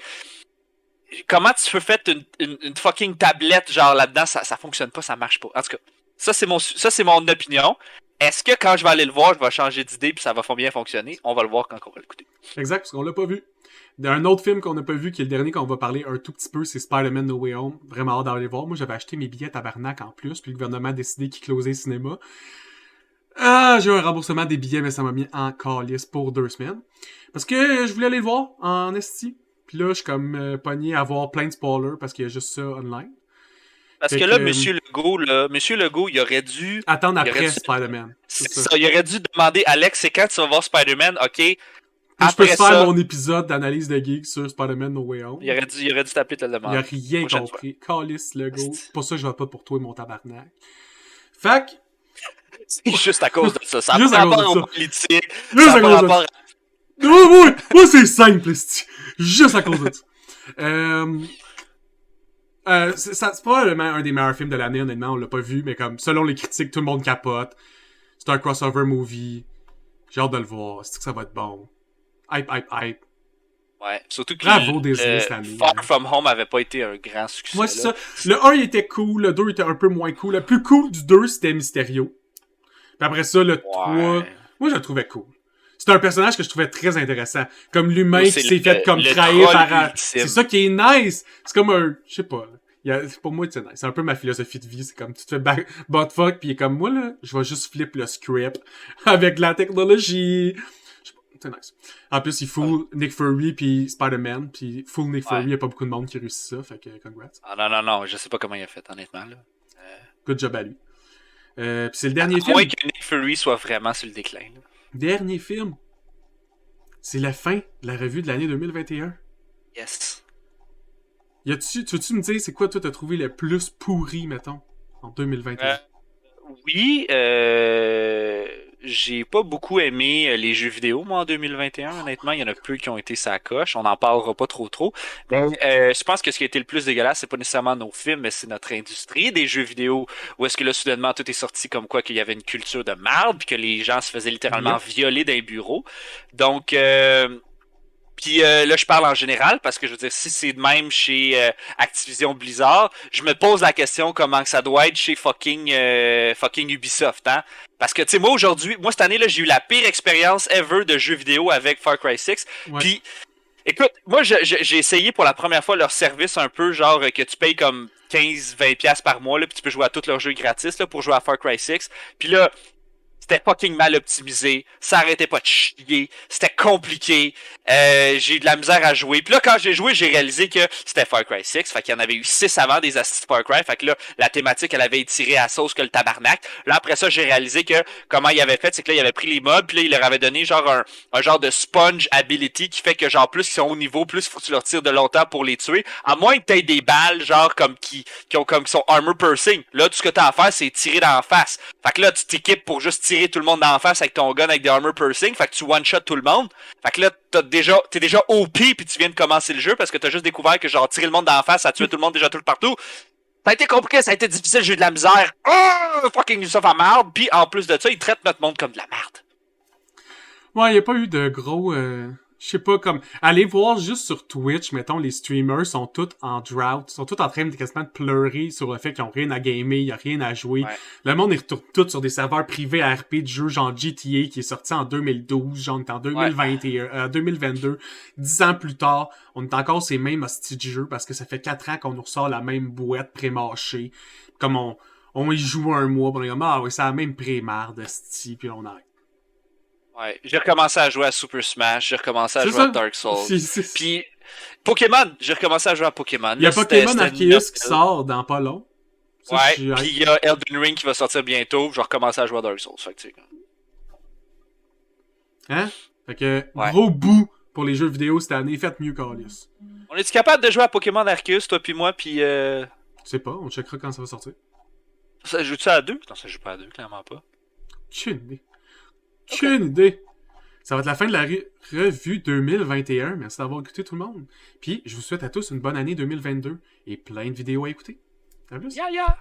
Comment tu peux faire une fucking tablette genre là-dedans, ça fonctionne pas, ça marche pas. En tout cas, ça c'est mon opinion. Est-ce que quand je vais aller le voir, je vais changer d'idée puis ça va bien fonctionner? On va le voir quand on va l'écouter. Exact, parce qu'on l'a pas vu. Un autre film qu'on n'a pas vu, qui est le dernier qu'on va parler un tout petit peu, c'est Spider-Man No Way Home. Vraiment hâte d'aller voir. Moi, j'avais acheté mes billets tabarnak en plus, puis le gouvernement a décidé qu'il closait le cinéma. J'ai eu un remboursement des billets, mais ça m'a mis en calice pour 2 semaines. Parce que je voulais aller le voir en esti. Puis là, je suis comme pogné à voir plein de spoilers parce qu'il y a juste ça online. Parce que là, Monsieur Legault, il aurait dû... attendre après Spider-Man. Il aurait dû demander, Alex, c'est quand tu vas voir Spider-Man, ok? Je peux faire mon épisode d'analyse de geek sur Spider-Man No Way Home. Il aurait dû t'appeler te le demander. Il a rien compris. Calice Legault. C'est pour ça que je vais pas pour toi, mon tabarnak. Fait que... c'est juste à cause de ça. Ça n'a pas rapport aux politiques. Juste à cause de ça. Moi, c'est simple, juste à cause de ça. C'est probablement un des meilleurs films de l'année, honnêtement, on l'a pas vu, mais comme, selon les critiques, tout le monde capote. C'est un crossover movie. J'ai hâte de le voir. C'est que ça va être bon. Hype. Ouais, surtout que Bravo, Disney, cette année. Far From Home avait pas été un grand succès. Moi, c'est là. ça. Le 1, il était cool. Le 2 était un peu moins cool. Le plus cool du 2, c'était Mysterio. Puis après ça, le 3, moi, je le trouvais cool. C'est un personnage que je trouvais très intéressant. Comme l'humain qui s'est fait comme trahir par... C'est ça qui est nice. C'est comme un... Je sais pas. Pour moi, c'est nice. C'est un peu ma philosophie de vie. C'est comme, tu te fais buttfuck, pis il est comme, moi, là, je vais juste flip le script avec la technologie. C'est nice. En plus, il fout Nick Fury puis Spider-Man, puis full Nick Fury, il y a pas beaucoup de monde qui réussit ça, fait que congrats. Ah non, je sais pas comment il a fait, honnêtement, là. Good job à lui. Puis c'est le dernier film. Moins que Nick Fury soit vraiment sur le déclin, là. Dernier film. C'est la fin de la revue de l'année 2021. Yes. Tu veux-tu me dire c'est quoi toi t'as trouvé le plus pourri, mettons, en 2021? Oui, j'ai pas beaucoup aimé les jeux vidéo, moi, en 2021, honnêtement. Il y en a peu qui ont été sa coche. On n'en parlera pas trop. Mais je pense que ce qui a été le plus dégueulasse, c'est pas nécessairement nos films, mais c'est notre industrie des jeux vidéo, où est-ce que là, soudainement, tout est sorti comme quoi qu'il y avait une culture de merde, puis que les gens se faisaient littéralement violer dans les bureaux. Donc... Puis là, je parle en général, parce que je veux dire, si c'est de même chez Activision Blizzard, je me pose la question comment que ça doit être chez fucking Ubisoft, hein? Parce que, tu sais, moi, cette année-là, j'ai eu la pire expérience ever de jeux vidéo avec Far Cry 6. Ouais. Puis, écoute, moi, j'ai essayé pour la première fois leur service un peu, genre, que tu payes comme 15-20$ par mois, là, puis tu peux jouer à tous leurs jeux gratis, là, pour jouer à Far Cry 6. Puis là, c'était fucking mal optimisé, ça arrêtait pas de chier, c'était compliqué, j'ai eu de la misère à jouer. Puis là, quand j'ai joué, j'ai réalisé que c'était Far Cry 6, fait qu'il y en avait eu 6 avant des assists Far Cry, fait que là, la thématique, elle avait étiré à sauce que le tabarnak. Là, après ça, j'ai réalisé que comment il avait fait, c'est que là, il avait pris les mobs, puis là, il leur avait donné genre un genre de sponge ability qui fait que genre plus ils sont au niveau, plus faut que tu leur tires de longtemps pour les tuer. À moins que t'aies des balles, genre comme qui sont armor piercing. Là, tout ce que t'as à faire, c'est tirer dans la face. Fait que là, tu t'équipes pour juste tirer tout le monde dans la face avec ton gun avec des armor piercing, fait que tu one-shot tout le monde. Fait que là, t'es déjà OP puis tu viens de commencer le jeu parce que t'as juste découvert que genre tirer le monde dans la face, ça tuait tout le monde déjà tout le partout. Ça a été compliqué, ça a été difficile, j'ai eu de la misère. Oh, fucking Ubisoft à merde. Puis en plus de ça, ils traitent notre monde comme de la merde. Ouais, y a pas eu de gros... Je sais pas, comme... Allez voir juste sur Twitch, mettons, les streamers sont tous en drought, sont tous en train de quasiment de pleurer sur le fait qu'ils ont rien à gamer, y a rien à jouer. Ouais. Le monde est retourne tout sur des serveurs privés RP de jeux genre GTA qui est sorti en 2012, genre on est en 2021, 2022. 10 ans plus tard, on est encore ces mêmes hosties de jeux parce que ça fait 4 ans qu'on nous ressort la même boîte pré-mâchée. Comme on y joue un mois, pis on est comme, ah oui, c'est la même pré-marde, hostie, pis on arrête. Ouais, j'ai recommencé à jouer à Super Smash, j'ai recommencé à jouer à Dark Souls. Puis Pokémon, j'ai recommencé à jouer à Pokémon. Il y a Pokémon Arceus qui sort dans pas long. Ça, ouais, puis il y a Elden Ring qui va sortir bientôt, je vais recommencer à jouer à Dark Souls. Fait que, tu sais. Hein? Fait que, gros bout pour les jeux vidéo cette année, faites mieux qu'Alius. On est-tu capable de jouer à Pokémon Arceus, toi puis moi, puis Je sais pas, on checkera quand ça va sortir. Ça joue-tu à 2? Non, ça joue pas à 2, clairement pas. Aucune idée. Aucune idée. Ça va être la fin de la revue 2021. Merci d'avoir écouté tout le monde. Puis, je vous souhaite à tous une bonne année 2022 et plein de vidéos à écouter. À plus. Yeah, yeah.